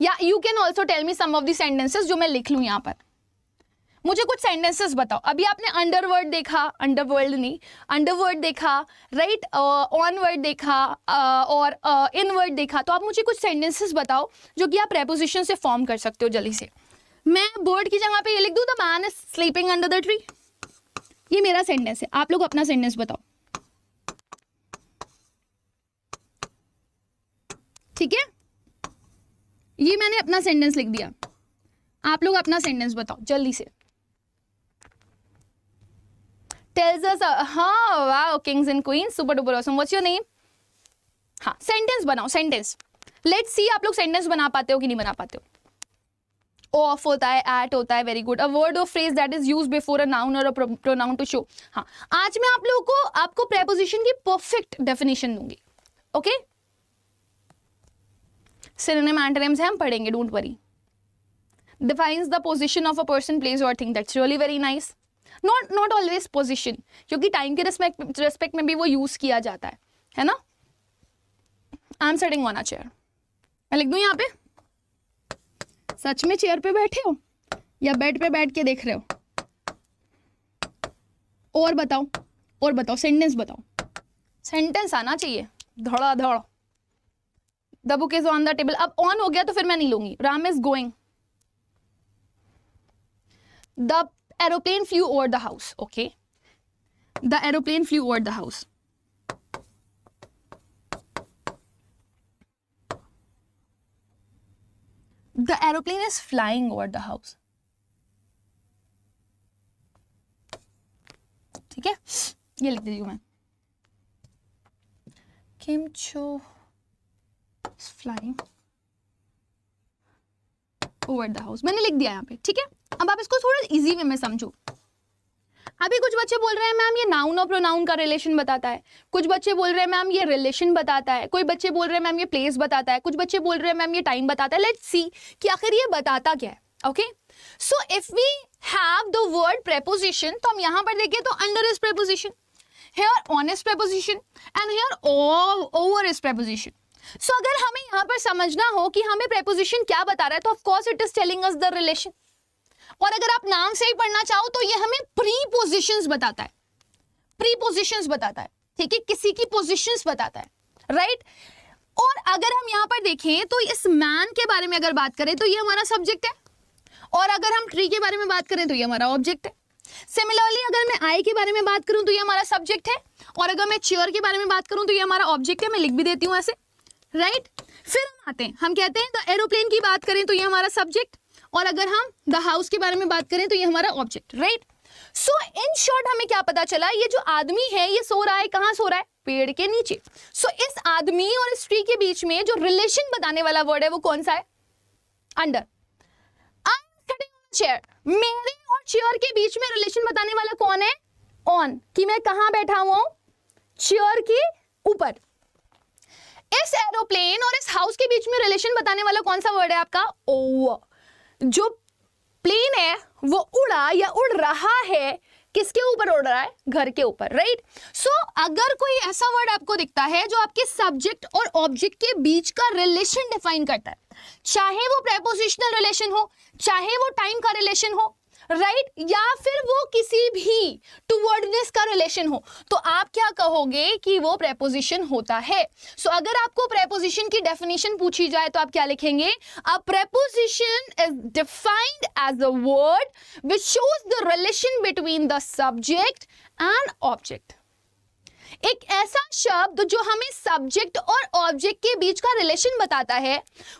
या you can also tell me some of the sentences जो मैं लिख लूँ यहाँ पर। मुझे कुछ सेंटेंसेस बताओ। अभी आपने अंडरवर्ड देखा, अंडरवर्ल्ड नहीं, अंडरवर्ड देखा, राइट, ऑनवर्ड देखा और इनवर्ड देखा। तो आप मुझे कुछ सेंटेंसेस बताओ जो कि आप प्रेपोजिशन से फॉर्म कर सकते हो जल्दी से। मैं बर्ड की जगह पे ये लिख दूँ, the man is sleeping under the tree. ये मेरा सेंटेंस है, आप लोग अपना सेंटेंस बताओ, ठीक है। ये मैंने अपना सेंटेंस लिख दिया, आप लोग अपना सेंटेंस बताओ जल्दी से। Tells us, हाँ wow, Kings and queen's, super duper awesome. What's your name? हाँ, सेंटेंस बनाओ, सेंटेंस। लेट्स सी आप लोग सेंटेंस बना पाते हो कि नहीं बना पाते हो। ऑफ होता है, एट होता है, वेरी गुड। अ वर्ड और phrase that is used before a noun और अ प्रोनाउन टू शो। हाँ, आज मैं आप लोगों को आपको प्रेपोजिशन की परफेक्ट डेफिनेशन दूंगी, ओके। सिनोनिम एंटोनिम्स हम पढ़ेंगे, don't worry. Defines the position of a person, place और thing, that's really very nice. Not always position, क्योंकि टाइम के रेस्पेक्ट में भी वो यूज किया जाता है ना। I am sitting on a chair, मैं लिख दूं यहाँ पे। सच में चेयर पे बैठे हो या बेड पे बैठ के देख रहे हो? और बताओ, सेंटेंस बताओ। सेंटेंस आना चाहिए धड़ाधड़। The book is on the table. अब ऑन हो गया तो फिर मैं नहीं लूंगी। Ram is going. The aeroplane flew over the house. Okay, the aeroplane flew over the house. The aeroplane is flying over the house. ठीक है, ये लिख दीजिए मैं। Kim Cho is flying over the house। मैंने लिख दिया यहाँ पे, ठीक है। अब आप इसको थोड़ा इजी वे में समझो। अभी कुछ बच्चे बोल रहे हैं मैम ये नाउन और प्रोनाउन का रिलेशन बताता है, कुछ बच्चे बोल रहे हैं मैम ये रिलेशन बताता है, कोई बच्चे बोल रहे हैं मैम ये प्लेस बताता है, कुछ बच्चे बोल रहे हैं मैम ये टाइम बताता है। लेट्स सी कि आखिर ये बताता क्या है, okay. So if we have the word preposition, तो हम यहाँ पर देखें तो under is preposition, here on is preposition and here over is preposition. So अगर हमें यहाँ पर समझना हो कि हमें प्रेपोजिशन क्या बता रहा है, तो of course it is telling us the relation. और अगर आप नाम से ही पढ़ना चाहो तो ये हमें प्रीपोजिशंस बताता है, प्रीपोजिशंस बताता है, ठीक है, किसी की पोजिशंस बताता है, राइट। और अगर हम यहाँ पर देखें तो इस मैन के बारे में अगर बात करें तो ये हमारा सब्जेक्ट है, और अगर हम ट्री के बारे में बात करें तो ये हमारा ऑब्जेक्ट है। सिमिलरली अगर मैं आई के बारे में बात करूं तो ये हमारा सब्जेक्ट है, और अगर मैं चेयर के बारे में बात करूं तो ये हमारा ऑब्जेक्ट है। मैं लिख भी देती हूँ ऐसे, राइट। फिर हम आते हैं, हम कहते हैं द एरोप्लेन की बात करें तो ये हमारा सब्जेक्ट, और अगर हम द हाउस के बारे में बात करें तो ये हमारा object, right. So in short हमें क्या पता चला, ये जो आदमी है ये सो रहा है, कहाँ सो रहा है? पेड़ के नीचे। सो इस आदमी और इस ट्री के बीच में जो रिलेशन बताने वाला वर्ड है वो कौन सा है? Under. I am sitting on chair, मेरे और चेयर के बीच में रिलेशन बताने वाला कौन है? ऑन, कि मैं कहाँ बैठा हुआ हूं? चेयर के ऊपर। इस एरोप्लेन और इस हाउस के बीच में रिलेशन बताने वाला कौन सा वर्ड है आपका? ओवर। जो प्लेन है वो उड़ा या उड़ रहा है, किसके ऊपर उड़ रहा है? घर के ऊपर, राइट। सो अगर कोई ऐसा वर्ड आपको दिखता है जो आपके सब्जेक्ट और ऑब्जेक्ट के बीच का रिलेशन डिफाइन करता है, चाहे वो प्रेपोजिशनल रिलेशन हो, चाहे वो टाइम का रिलेशन हो, राइट, या फिर वो किसी भी टुवर्डनेस का रिलेशन हो, तो आप क्या कहोगे कि वो प्रेपोजिशन होता है। सो अगर आपको प्रेपोजिशन की डेफिनेशन पूछी जाए तो आप क्या लिखेंगे? A preposition is defined as a word which shows the relation between the subject and object. एक ऐसा शब्द जो हमें सब्जेक्ट और ऑब्जेक्ट के बीच का रिलेशन बताता है,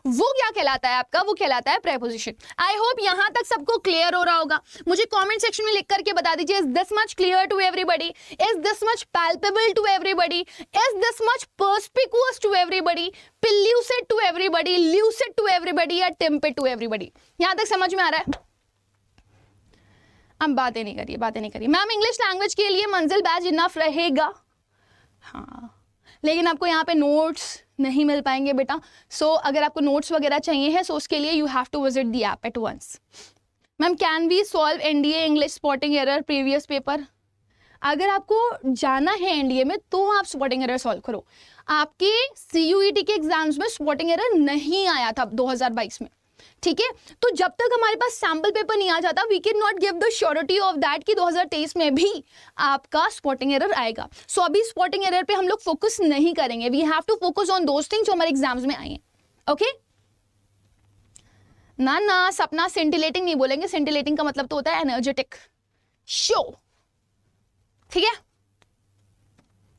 वो क्या कहलाता है आपका? वो कहलाता है प्रेपोजिशन। आई होप यहां तक सबको क्लियर हो रहा होगा। मुझे कमेंट सेक्शन में लिख करके बता दीजिए, is this much clear to everybody? Is this much palpable to everybody? Is this much perspicuous to everybody? Pellucid to everybody? Lucid to everybody? या टिम्पिड टू एवरीबॉडी? यहां तक समझ में आ रहा है? अब बातें नहीं करिए मैम। इंग्लिश लैंग्वेज के लिए मंजिल बैच इनफ रहेगा? हाँ, लेकिन आपको यहाँ पे नोट्स नहीं मिल पाएंगे बेटा। सो अगर आपको नोट्स वगैरह चाहिए है, सो उसके लिए you have to visit the app at once. Ma'am can we solve NDA English spotting error previous paper? अगर आपको जाना है एनडीए में तो आप स्पॉटिंग एरर सॉल्व करो। आपके सीयूईटी के एग्जाम्स में स्पॉटिंग एरर नहीं आया था 2022 में, ठीक है, तो जब तक हमारे पास सैम्पल पेपर नहीं आ जाता we can not give the surety of that कि 2023 में भी आपका स्पॉटिंग एरर आएगा. सो अभी स्पॉटिंग एरर पे हम लोग फोकस नहीं करेंगे. We have to focus on those things जो हमारे एग्जाम्स में आए हैं. ओके ना सपना सिंटिलेटिंग नहीं बोलेंगे. सिंटिलेटिंग का मतलब तो होता है एनर्जेटिक शो. ठीक है,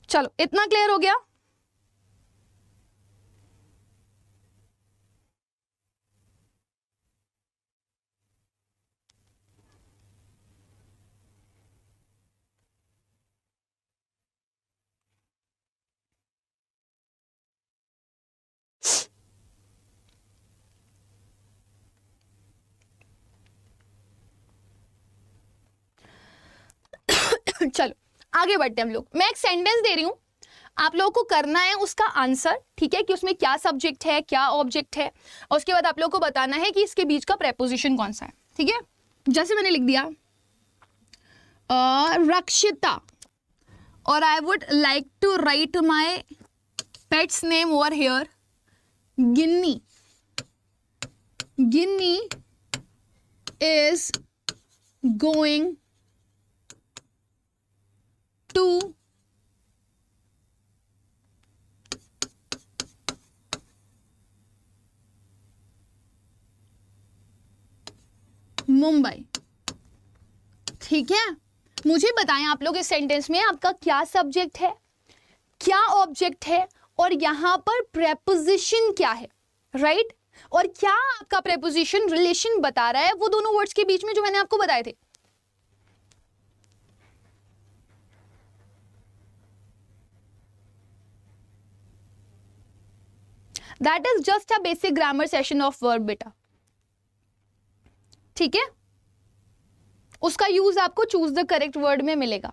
चलो इतना क्लियर हो गया. चलो आगे बढ़ते हैं हम लोग. मैं एक सेंटेंस दे रही हूं, आप लोगों को करना है उसका आंसर. ठीक है, कि उसमें क्या सब्जेक्ट है, क्या ऑब्जेक्ट है, और उसके बाद आप लोगों को बताना है कि इसके बीच का प्रेपोजिशन कौन सा है. ठीक है, जैसे मैंने लिख दिया रक्षिता, और I would like to write my pet's name over here Ginni. Ginni is going to Mumbai. ठीक है, मुझे बताएं आप लोग इस सेंटेंस में आपका क्या सब्जेक्ट है, क्या ऑब्जेक्ट है, और यहां पर प्रेपोजिशन क्या है. राइट, और क्या आपका प्रेपोजिशन रिलेशन बता रहा है वो दोनों वर्ड्स के बीच में जो मैंने आपको बताए थे. That is just a basic grammar session of verb बेटा. ठीक है, उसका यूज आपको चूज द करेक्ट वर्ड में मिलेगा.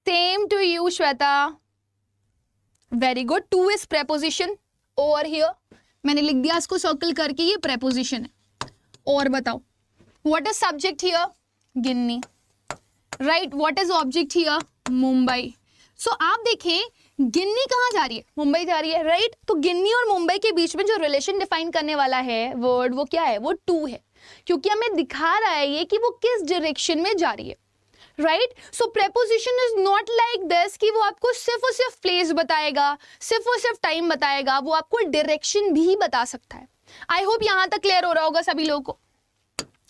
Same to you Shweta, very good. To is preposition over here. मैंने लिख दिया इसको सर्कल करके, ये प्रेपोजिशन है. और बताओ what is subject here, Ginni. Right, what is object here, Mumbai. So आप देखें गिन्नी कहाँ जा रही है, मुंबई जा रही है. राइट, तो गिन्नी और मुंबई के बीच में जो रिलेशन डिफाइन करने वाला है वर्ड वो क्या है, वो टू है, क्योंकि हमें दिखा रहा है ये कि वो किस डायरेक्शन में जा रही है. Right, so preposition is not like this कि वो आपको सिर्फ और सिर्फ प्लेस बताएगा, सिर्फ और सिर्फ टाइम बताएगा, वो आपको डायरेक्शन भी बता सकता है. आई होप यहां तक क्लियर हो रहा होगा सभी लोगों को.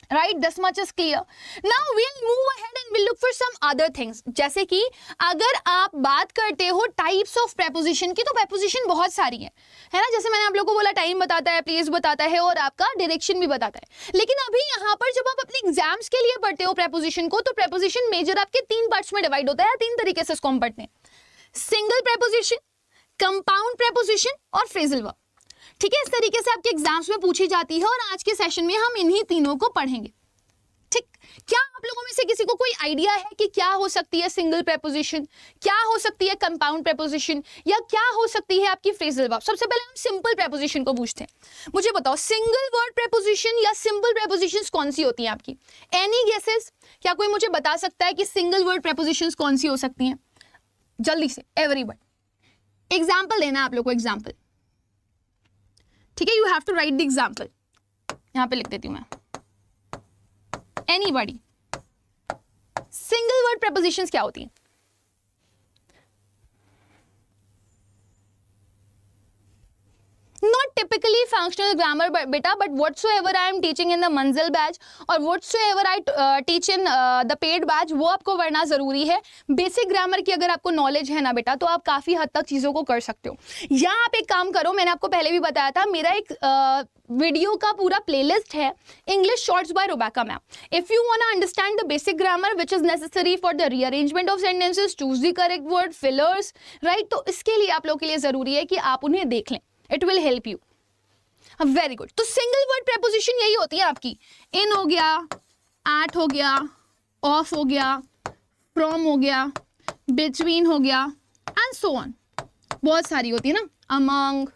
Right, this much is clear. Now we'll move ahead and we'll look for some other things. जैसे कि अगर आप बात करते हो types of preposition की, तो preposition बहुत सारी है ना. जैसे मैंने आप लोगों को बोला टाइम बताता है, प्लेस बताता है, और आपका डायरेक्शन भी बताता है. लेकिन अभी यहाँ पर जब आप अपने एग्जाम्स के लिए पढ़ते हो preposition को, तो preposition मेजर आपके 3 पार्ट्स में डिवाइड होता है. 3 तरीके से इसको हम पढ़ते हैं, सिंगल preposition, कंपाउंड preposition और फ्रेजल वर्ब. ठीक है, इस तरीके से आपके एग्जाम्स में पूछी जाती है, और आज के सेशन में हम इन्हीं तीनों को पढ़ेंगे. ठीक, क्या आप लोगों में से किसी को कोई आइडिया है कि क्या हो सकती है सिंगल प्रेपोजिशन, क्या हो सकती है कंपाउंड प्रेपोजिशन, या क्या हो सकती है आपकी फ्रेजल वर्ब? सबसे पहले हम सिंपल प्रेपोजिशन को पूछते हैं. मुझे बताओ सिंगल वर्ड प्रेपोजिशन या सिंपल प्रेपोजिशंस कौन सी होती हैं आपकी? Any guesses? क्या कोई मुझे बता सकता है कि सिंगल वर्ड प्रेपोजिशंस कौन सी हो सकती हैं? जल्दी से एवरीवन एग्जाम्पल देना आप लोग को. एग्जाम्पल, ठीक है, you have to write the example. यहां पे लिख देती हूं मैं. एनीबॉडी, सिंगल वर्ड प्रेपोजिशंस क्या होती हैं? Not typically functional grammar beta, but whatsoever I am teaching in the Manzil batch और whatsoever I teach in the paid batch, वो आपको पढ़ना जरूरी है. बेसिक ग्रामर की अगर आपको नॉलेज है ना बेटा, तो आप काफी हद तक चीजों को कर सकते हो. या आप एक काम करो, मैंने आपको पहले भी बताया था, मेरा एक वीडियो का पूरा प्लेलिस्ट है English shorts by Rebecca ma'am. If you want to understand the basic grammar which is necessary for the rearrangement of sentences, choose the correct word, fillers, right, तो इसके लिए आप लोगों के लिए जरूरी है कि आप उन्हें देख लें. It will help you. Very good. तो सिंगल वर्ड प्रेपोजिशन यही होती है आपकी. इन हो गया, एट हो गया, ऑफ हो गया, फ्रॉम हो गया, बिटवीन हो गया, एंड सो ऑन. बहुत सारी होती है ना. अमंग,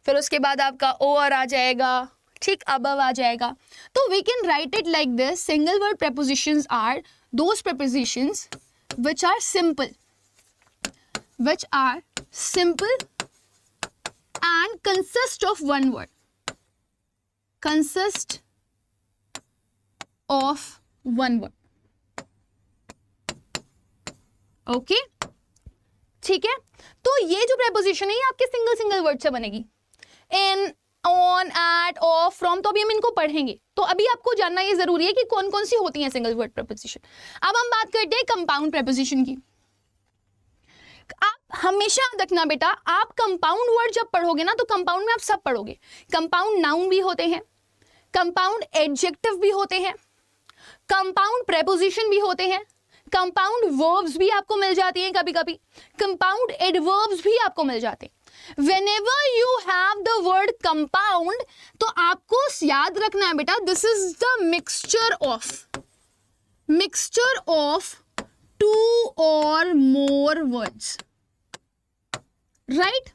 फिर उसके बाद आपका ओवर आ जाएगा, ठीक, अबव आ जाएगा. तो we can write it like this. Single word prepositions are those prepositions which are simple consist of one word, consist of one word. Okay, ठीक है. तो ये जो प्रेपोजिशन है ये आपके सिंगल सिंगल वर्ड से बनेगी. इन, ऑन, एट, ऑफ, फ्रॉम, तो अभी हम इनको पढ़ेंगे. तो अभी आपको जानना ये जरूरी है कि कौन कौन सी होती हैं सिंगल वर्ड प्रेपोजिशन. अब हम बात करते हैं कंपाउंड प्रेपोजिशन की. आप हमेशा याद रखना बेटा, आप कंपाउंड वर्ड जब पढ़ोगे ना तो कंपाउंड में आप सब पढ़ोगे. कंपाउंड नाउन भी होते हैं, कंपाउंड एडजेक्टिव भी होते हैं, कंपाउंड प्रेपोजिशन भी होते हैं, कंपाउंड वर्ब्स भी आपको मिल जाती हैं कभी कभी, कंपाउंड एडवर्ब्स भी आपको मिल जाते हैं. Whenever you have the word compound, तो आपको याद रखना है बेटा, this is the mixture of two or more words, right?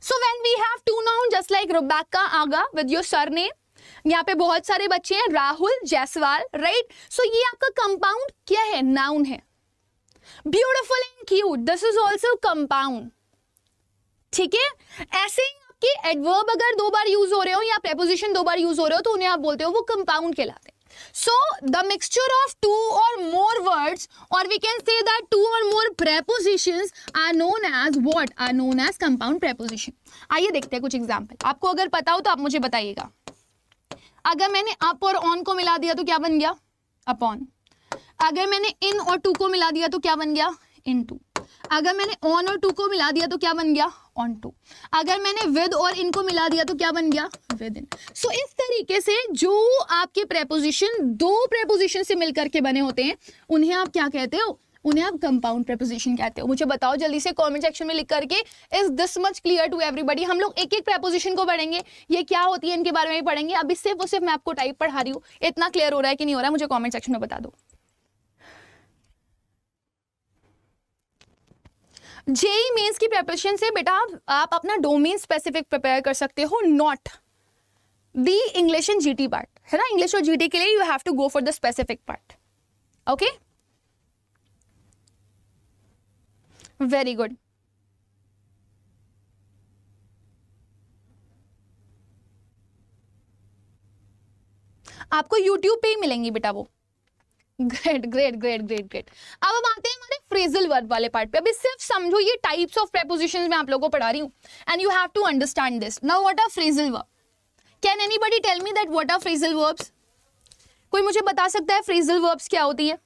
So when we have two nouns just like Rebecca Aga with your surname, यहाँ पे बहुत सारे बच्चे हैं, राहुल जायसवाल, राइट? सो ये आपका कंपाउंड क्या है? नाउन है. Beautiful and cute, this is also compound. ठीक है. ऐसे ही आपके एडवर्ब अगर दो बार यूज हो रहे हो या प्रेपोजिशन दो बार यूज हो रहे हो तो उन्हें आप बोलते हो वो कंपाउंड कहलाते हैं. So the mixture of two or more words, or we can say that two or more prepositions are known as what? Are known as compound preposition. आइए देखते हैं कुछ एग्जाम्पल. आपको अगर पता हो तो आप मुझे बताइएगा. अगर मैंने अप और ऑन को मिला दिया तो क्या बन गया? अपॉन. अगर मैंने इन और टू को मिला दिया तो क्या बन गया? इन टू. अगर मैंने ऑन और टू को मिला दिया तो क्या बन गया? Onto. अगर मैंने विद और इन को मिला दिया तो क्या बन गया? With in. सो इस तरीके से जो आपके प्रेपोजिशन दो प्रेपोजिशन से मिलकर के बने होते हैं उन्हें आप क्या कहते हो? उन्हें आप कंपाउंड प्रेपोजिशन कहते हो. मुझे बताओ जल्दी से कमेंट सेक्शन में लिख करके. Is this much clear to everybody? हम लोग एक एक प्रेपोजिशन को पढ़ेंगे, ये क्या होती है इनके बारे में भी पढ़ेंगे. अभी सिर्फ और सिर्फ मैं आपको टाइप पढ़ा रही हूँ. इतना क्लियर हो रहा है कि नहीं हो रहा है मुझे कमेंट सेक्शन में बता दो. जेई मेंस की प्रिपरेशन से बेटा आप अपना डोमेन स्पेसिफिक प्रिपेयर कर सकते हो, not the English and GT part, है ना. इंग्लिश और जीटी के लिए you have to go for the specific part. Okay, very good. आपको YouTube पे ही मिलेंगी बेटा वो. Great great great great great. अब हम आते हैं हमारे फ्रेजल वर्ब वाले पार्ट पे. अभी सिर्फ समझो ये टाइप्स ऑफ प्रेपोजिशंस मैं आप लोगों को पढ़ा रही हूँ and you have to understand this. Now what are phrasal verb? Can anybody tell me that what are phrasal verbs? कोई मुझे बता सकता है फ्रेजल वर्ब्स क्या होती है?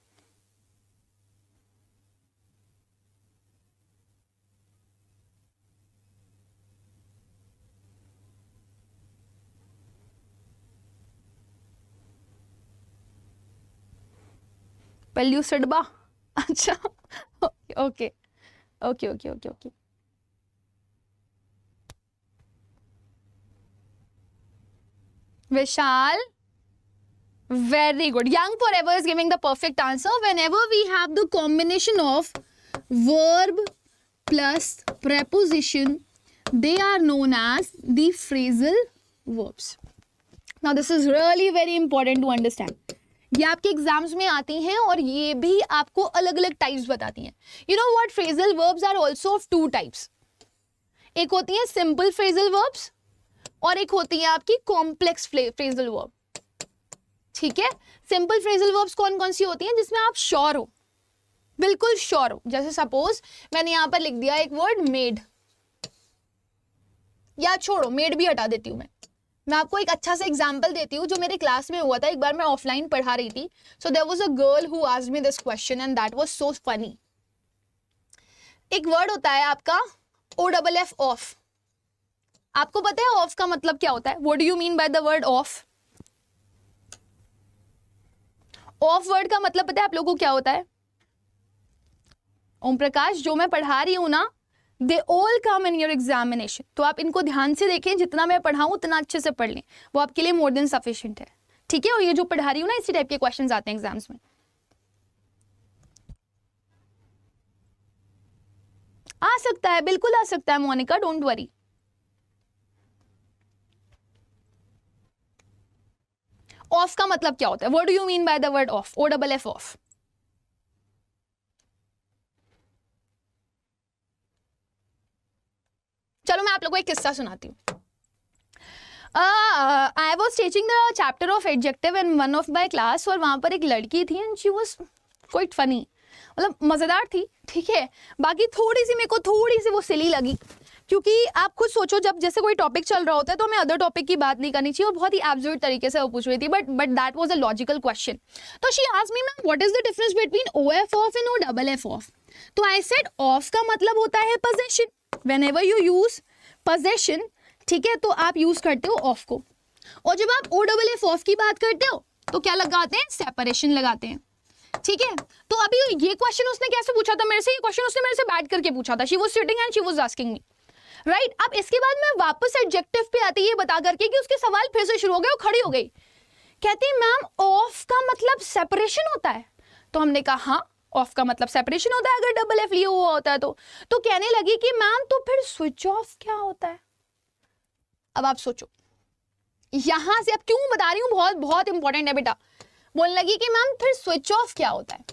पेल्यूसिडबा. अच्छा, okay okay okay okay okay. Vishal, very good. Young forever is giving the perfect answer. Whenever we have the combination of verb plus preposition, they are known as the phrasal verbs. Now this is really very important to understand. ये आपके exams में आती हैं और ये भी आपको अलग अलग टाइप्स बताती हैं. You know what, phrasal verbs are also of two types. एक होती है सिंपल फ्रेजल वर्ब्स और एक होती है आपकी कॉम्प्लेक्स फ्रेजल वर्ब. ठीक है. सिंपल फ्रेजल वर्ब्स कौन कौन सी होती हैं? जिसमें आप श्योर हो, बिल्कुल श्योर हो. जैसे सपोज मैंने यहां पर लिख दिया एक वर्ड मेड, या छोड़ो मेड भी हटा देती हूं मैं आपको एक अच्छा सा एग्जांपल देती हूँ जो मेरे क्लास में हुआ था. एक बार मैं ऑफलाइन पढ़ा रही थी. So there was a girl who asked me this question and that was so funny. एक वर्ड होता है आपका OFF, ऑफ. आपको पता है ऑफ का मतलब क्या होता है? What do you mean by the word of? Of word का मतलब पता है आप लोगों को क्या होता है? ओम प्रकाश, जो मैं पढ़ा रही हूं ना, they all come in your examination. तो आप इनको ध्यान से देखें, जितना मैं पढ़ाऊं उतना अच्छे से पढ़ लें, वो आपके लिए मोर देन सफिशिएंट है. ठीक है. और ये जो पढ़ा रही हूं ना, इसी टाइप के क्वेश्चंस आते हैं एग्जाम्स में. आ सकता है, बिल्कुल आ सकता है मोनिका, डोंट वरी. ऑफ का मतलब क्या होता है? What do you mean by the word of? OFF, of. चलो मैं आप लोगों को एक किस्सा सुनाती हूँ. I was teaching the chapter of adjective in one of my class, और वहाँ पर एक लड़की थी and she was quite funny, मतलब मज़ेदार थी, ठीक है। बाकी थोड़ी सी मेरे को थोड़ी सी वो सिली लगी, क्योंकि आप खुद सोचो जब जैसे कोई टॉपिक चल रहा होता है तो हमें अदर टॉपिक की बात नहीं करनी चाहिए, और बहुत ही एब्सर्ड तरीके से वो पूछ रही थी, but that was a logical question. तो she asked me, ma'am what is the difference between OF of and OFF off? तो आई सेड ऑफ का मतलब होता है possession, whenever you use possession, ठीक है, तो आप यूज करते हो ऑफ को। और जब आप OFF ऑफ की बात करते हो तो क्या लगाते हैं? सेपरेशन लगाते हैं, ठीक है। तो अभी ये क्वेश्चन उसने कैसे पूछा था मेरे से? ये क्वेश्चन उसने मेरे से बैठ करके पूछा था। She was sitting and she was asking me, right. अब इसके बाद मैं वापस एडजेक्टिव पे आती ये बता करके कि उसके सवाल फिर से शुरू हो गए, वो खड़ी हो गई, कहती मैम ऑफ का मतलब सेपरेशन होता है? तो हमने कहा हाँ, ऑफ का मतलब सेपरेशन होता है अगर OFF लिया हुआ होता है तो कहने लगी कि मैम तो फिर स्विच ऑफ क्या होता है? अब आप सोचो, यहां से अब क्यों बता रही हूं, बहुत बहुत इंपॉर्टेंट है बेटा। बोलने लगी कि मैम फिर स्विच ऑफ क्या होता है,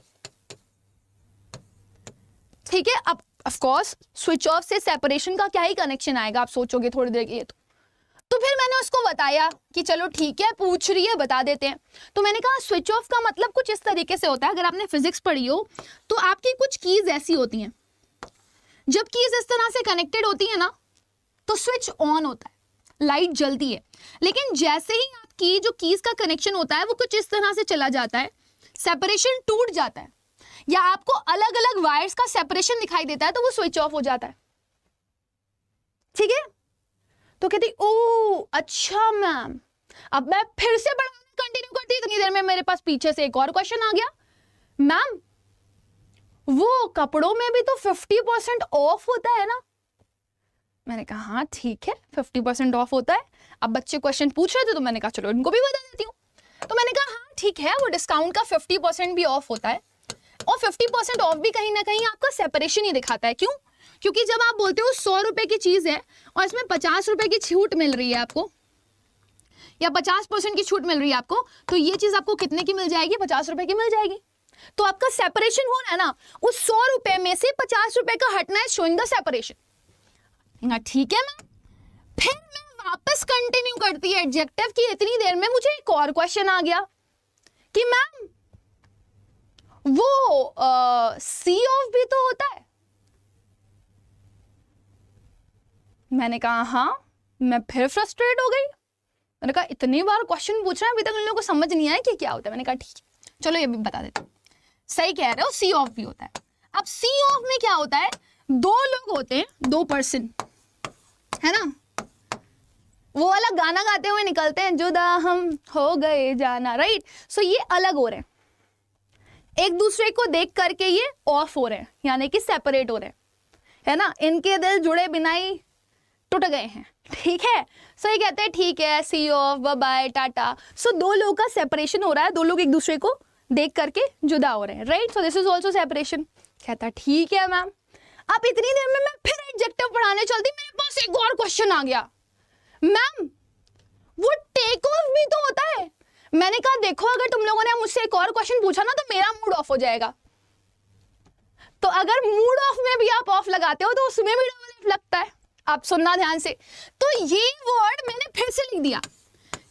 ठीक है। अब ऑफ कोर्स स्विच ऑफ से सेपरेशन का क्या ही कनेक्शन आएगा, आप सोचोगे थोड़ी देर के लिए। तो फिर मैंने उसको बताया कि चलो ठीक है, पूछ रही है बता देते हैं। तो मैंने कहा स्विच ऑफ का मतलब कुछ इस तरीके से होता है, अगर आपने फिजिक्स पढ़ी हो तो आपकी कुछ कीज ऐसी होती हैं, जब कीज इस तरह से कनेक्टेड होती है ना तो स्विच ऑन होता है, लाइट जलती है। लेकिन जैसे ही आपकी जो कीज का कनेक्शन होता है वो कुछ इस तरह से चला जाता है, सेपरेशन टूट जाता है, या आपको अलग अलग वायर्स का सेपरेशन दिखाई देता है, तो वो स्विच ऑफ हो जाता है, ठीक है। तो कहती ओ अच्छा मैम। अब मैं फिर से पढ़ाना कंटिन्यू करती, इतनी देर में मेरे पास पीछे से एक और क्वेश्चन आ गया, मैम वो कपड़ों में भी तो 50% ऑफ होता है ना? मैंने कहा हाँ ठीक है, 50% ऑफ होता है। अब बच्चे क्वेश्चन पूछ रहे थे तो मैंने कहा चलो इनको भी बता देती हूँ। तो मैंने कहा हाँ ठीक है, वो डिस्काउंट का 50% भी ऑफ होता है, और 50% ऑफ भी कहीं ना कहीं आपका सेपरेशन ही दिखाता है। क्यों? क्योंकि जब आप बोलते हो 100 रुपए की चीज है और इसमें 50 रुपए की छूट मिल रही है आपको, या 50% की छूट मिल रही है आपको, तो ये चीज आपको कितने की मिल जाएगी? 50 रुपए की मिल जाएगी। तो आपका सेपरेशन हो रहा है ना, उस 100 रुपए में से 50 रुपए का हटना है, शोइंग द सेपरेशन। ठीक है मैम। फिर मैं वापस कंटिन्यू करती है एडजेक्टिव की, इतनी देर में मुझे एक और क्वेश्चन आ गया कि मैम वो सी ऑफ भी तो होता है। मैंने कहा हाँ। मैं फिर फ्रस्ट्रेट हो गई, मैंने कहा इतनी बार क्वेश्चन पूछ रहे हैं, अभी तक इन लोगों को समझ नहीं आया कि क्या होता है। मैंने कहा ठीक है चलो ये भी बता देते हैं, सही कह रहे हो, सी ऑफ भी होता है। अब सी ऑफ में क्या होता है? दो लोग होते हैं, 2 पर्सन, है ना, वो अलग गाना गाते हुए निकलते हैं, जुदा हम हो गए जाना, राइट। सो ये अलग हो रहे हैं, एक दूसरे को देख करके ये ऑफ हो रहे हैं, यानी कि सेपरेट हो रहे हैं, है ना। इनके दिल जुड़े बिना ही टूट गए हैं, ठीक है। सो ये कहते हैं ठीक है, सी ऑफ, बाय बाय, टाटा। सो 2 लोगों का सेपरेशन हो रहा है, 2 लोग एक दूसरे को देख करके जुदा हो रहे हैं, right. So this is also separation. कहता है ठीक है मैम। अब इतनी देर में मैं फिर एडजेक्टिव पढ़ाने चलती, मेरे पास एक और क्वेश्चन आ गया, मैम वो टेक ऑफ भी तो होता है। मैंने कहा देखो अगर तुम लोगों ने मुझसे एक और क्वेश्चन पूछा ना तो मेरा मूड ऑफ हो जाएगा। तो अगर मूड ऑफ में भी आप ऑफ लगाते हो तो उसमें भी डबल एफ लगता है। आप सुनना ध्यान से। तो ये वर्ड मैंने फिर से लिख दिया,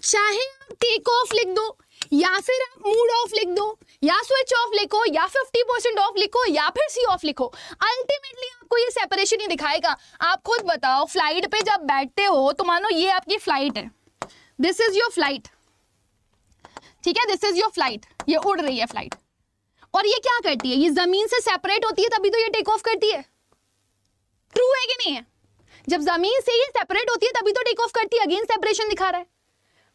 चाहे आप टेक ऑफ लिख दो, या फिर आप मूड ऑफ लिख दो, या स्विच ऑफ लिखो, या 50% ऑफ लिखो, या फिर सी ऑफ लिखो, अल्टीमेटली आपको ये सेपरेशन ही दिखाएगा। आप खुद बताओ, फ्लाइट पे जब बैठते हो तो मानो ये आपकी फ्लाइट है, दिस इज योर फ्लाइट, ठीक है, दिस इज योर फ्लाइट, ये उड़ रही है फ्लाइट, और ये क्या करती है? ये जमीन से सेपरेट होती है तभी तो ये टेक ऑफ करती है। ट्रू है कि नहीं है? जब जमीन से ये सेपरेट होती है तभी तो टेक ऑफ करती है। अगेन सेपरेशन दिखा रहा है।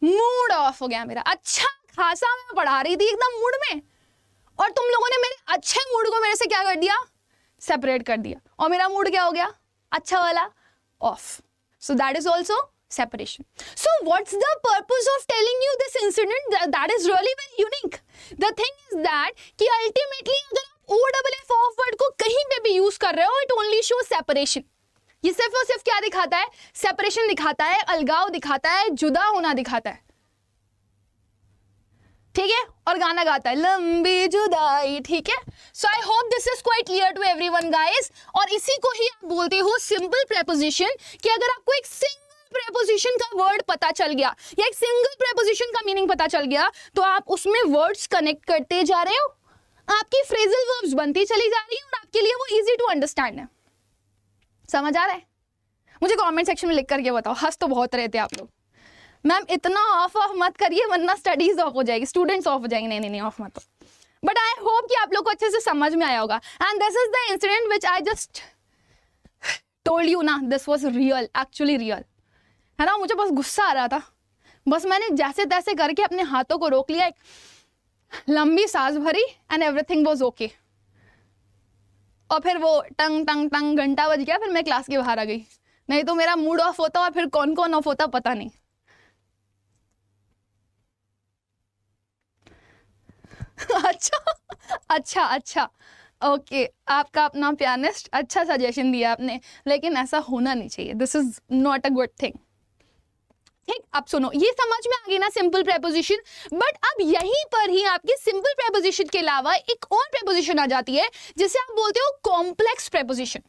मूड ऑफ हो गया मेरा। अच्छा खासा मैं पढ़ा रही थी एकदम मूड में, और तुम लोगों ने मेरे अच्छे मूड को मेरे से क्या कर दिया? सेपरेट कर दिया, और मेरा मूड क्या हो गया? अच्छा वाला of. So that is also separation. So what's the purpose of telling you this incident? That is really very unique. The thing is that कि ultimately अगर आप OFF ऑफ वर्ड को कहीं पे भी यूज कर रहे हो, it only shows separation. ये सिर्फ और सिर्फ क्या दिखाता है? सेपरेशन दिखाता है, अलगाव दिखाता है, जुदा होना दिखाता है, ठीक है। और गाना गाता है लंबी जुदाई, ठीक है। So I hope this is quite clear to everyone guys. और इसी को ही आप बोलते हो सिंपल प्रेपोजिशन, कि अगर आपको एक प्रेपोजिशन का वर्ड पता चल गया या एक सिंगल प्रेपोजिशन का मीनिंग पता चल गया, तो आप उसमें वर्ड्स कनेक्ट करते जा रहे हो, आपकी फ्रेजल वर्ब्स बनती चली जा रही है और आपके लिए वो इजी टू अंडरस्टैंड है। समझ आ रहा है? मुझे कमेंट सेक्शन में लिख करके बताओ, हंस तो बहुत रहे थे आप लोग। मैम इतना ऑफ मत करिए वरना स्टडीज ऑफ हो जाएगी, स्टूडेंट्स ऑफ हो जाएंगे। नहीं नहीं नहीं, ऑफ मत हो। बट आई होप कि आप लोग को अच्छे से समझ में आया होगा। And this is the incident which I just told you ना, this was real, actually real, है ना। मुझे बस गुस्सा आ रहा था, बस मैंने जैसे तैसे करके अपने हाथों को रोक लिया, एक लंबी सांस भरी एंड एवरीथिंग वाज ओके। और फिर वो टंग टंग टंग घंटा बज गया, फिर मैं क्लास के बाहर आ गई। नहीं तो मेरा मूड ऑफ होता और फिर कौन कौन ऑफ होता पता नहीं। अच्छा, ओके, आपका अपना पियानिस्ट, अच्छा सजेशन दिया आपने, लेकिन ऐसा होना नहीं चाहिए। This is not a good thing. ठीक, अब सुनो, ये समझ में आ गई ना सिंपल प्रेपोजिशन। बट अब यहीं पर ही आपकी सिंपल प्रेपोजिशन के अलावा एक और प्रेपोजिशन आ जाती है जिसे आप बोलते हो कॉम्प्लेक्स प्रेपोजिशन।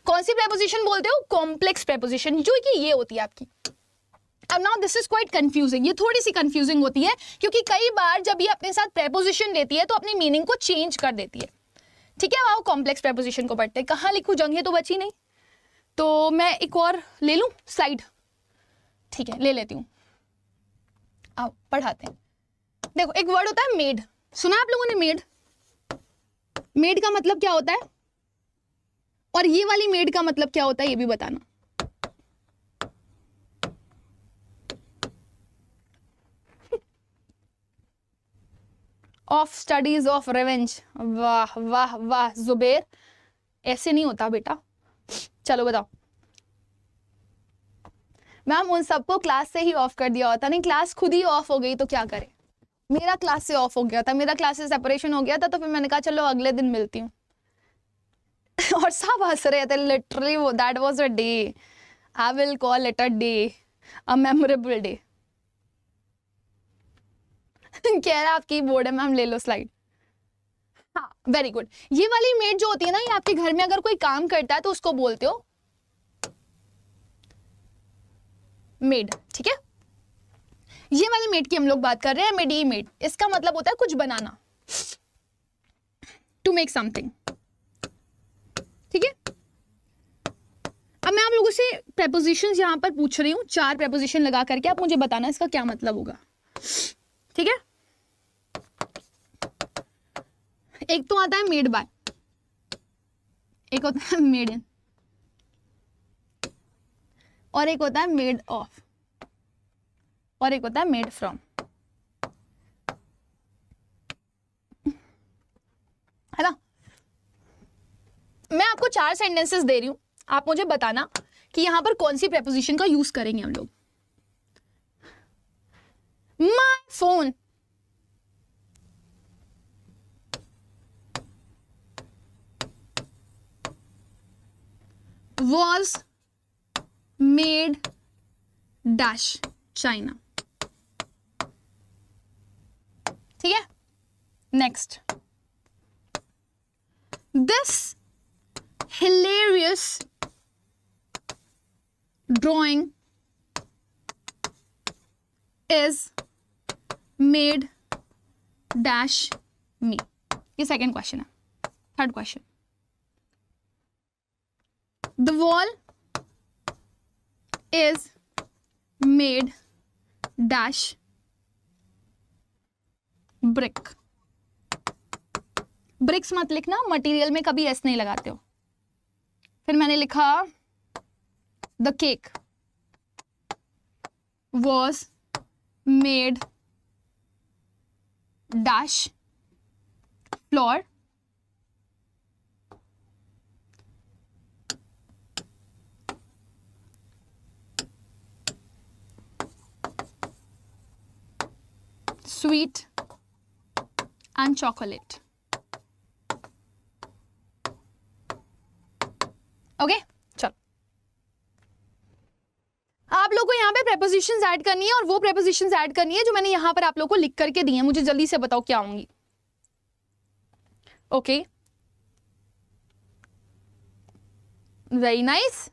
कौन सी प्रेपोजिशन बोलते हो? कॉम्प्लेक्स प्रेपोजिशन, जो कि ये होती है आपकी। अब now this is quite confusing, ये थोड़ी सी कंफ्यूजिंग होती है क्योंकि कई बार जब ये अपने साथ प्रेपोजिशन लेती है तो अपनी मीनिंग को चेंज कर देती है। ठीक है, आओ कॉम्प्लेक्स प्रेपोजिशन को पढ़ते हैं। कहाँ लिखूं, जगह तो बची नहीं, तो मैं एक और ले लूं स्लाइड। ठीक है, ले लेती हूँ, आओ पढ़ाते हैं। देखो, एक वर्ड होता है मेड, सुना आप लोगों ने मेड? मेड का मतलब क्या होता है, और ये वाली मेड का मतलब क्या होता है, ये भी बताना। ऑफ स्टडीज ऑफ रिवेंज, वाह वाह वाह जुबेर, ऐसे नहीं होता बेटा। चलो बताओ। मैम उन सबको क्लास से ही ऑफ कर दिया होता। नहीं, क्लास खुद ही ऑफ हो गई तो क्या करे। मेरा क्लास से ऑफ हो गया था, मेरा क्लास से सेपरेशन हो गया था, तो फिर मैंने कहा चलो अगले दिन मिलती हूँ। और सब हंस रहे थे, literally that was a day, I will call it a day, a memorable day. कह रहा आपकी बोर्ड है मैम, ले लो स्लाइड। हाँ, वेरी गुड। ये वाली मेड जो होती है ना, ये आपके घर में अगर कोई काम करता है तो उसको बोलते हो मेड। ठीक है, ये वाली मेड की हम लोग बात कर रहे हैं, मेडी मेड। इसका मतलब होता है कुछ बनाना, टू मेक समथिंग। ठीक है, अब मैं आप लोगों से प्रेपोजिशंस यहां पर पूछ रही हूं, 4 प्रेपोजिशन लगा करके आप मुझे बताना इसका क्या मतलब होगा। ठीक है, एक तो आता है मेड बाय, एक होता है मेड इन, और एक होता है मेड ऑफ, और एक होता है मेड फ्रॉम। है ना। मैं आपको 4 सेंटेंसेस दे रही हूं, आप मुझे बताना कि यहां पर कौन सी प्रेपोजिशन का यूज करेंगे हम लोग। My phone, was made dash China। ठीक है, next, this hilarious drawing is made dash me। ये सेकेंड क्वेश्चन है। Third question, the wall is made dash brick। Bricks मत लिखना, मटेरियल में कभी एस नहीं लगाते हो। फिर मैंने लिखा the cake was made dash flour sweet and chocolate। Okay, चलो आप लोग को यहाँ पे प्रेपोजिशंस ऐड करनी है, और वो प्रेपोजिशंस ऐड करनी है जो मैंने यहाँ पर आप लोग को लिख करके दी है। मुझे जल्दी से बताओ क्या होंगी। Okay, very nice.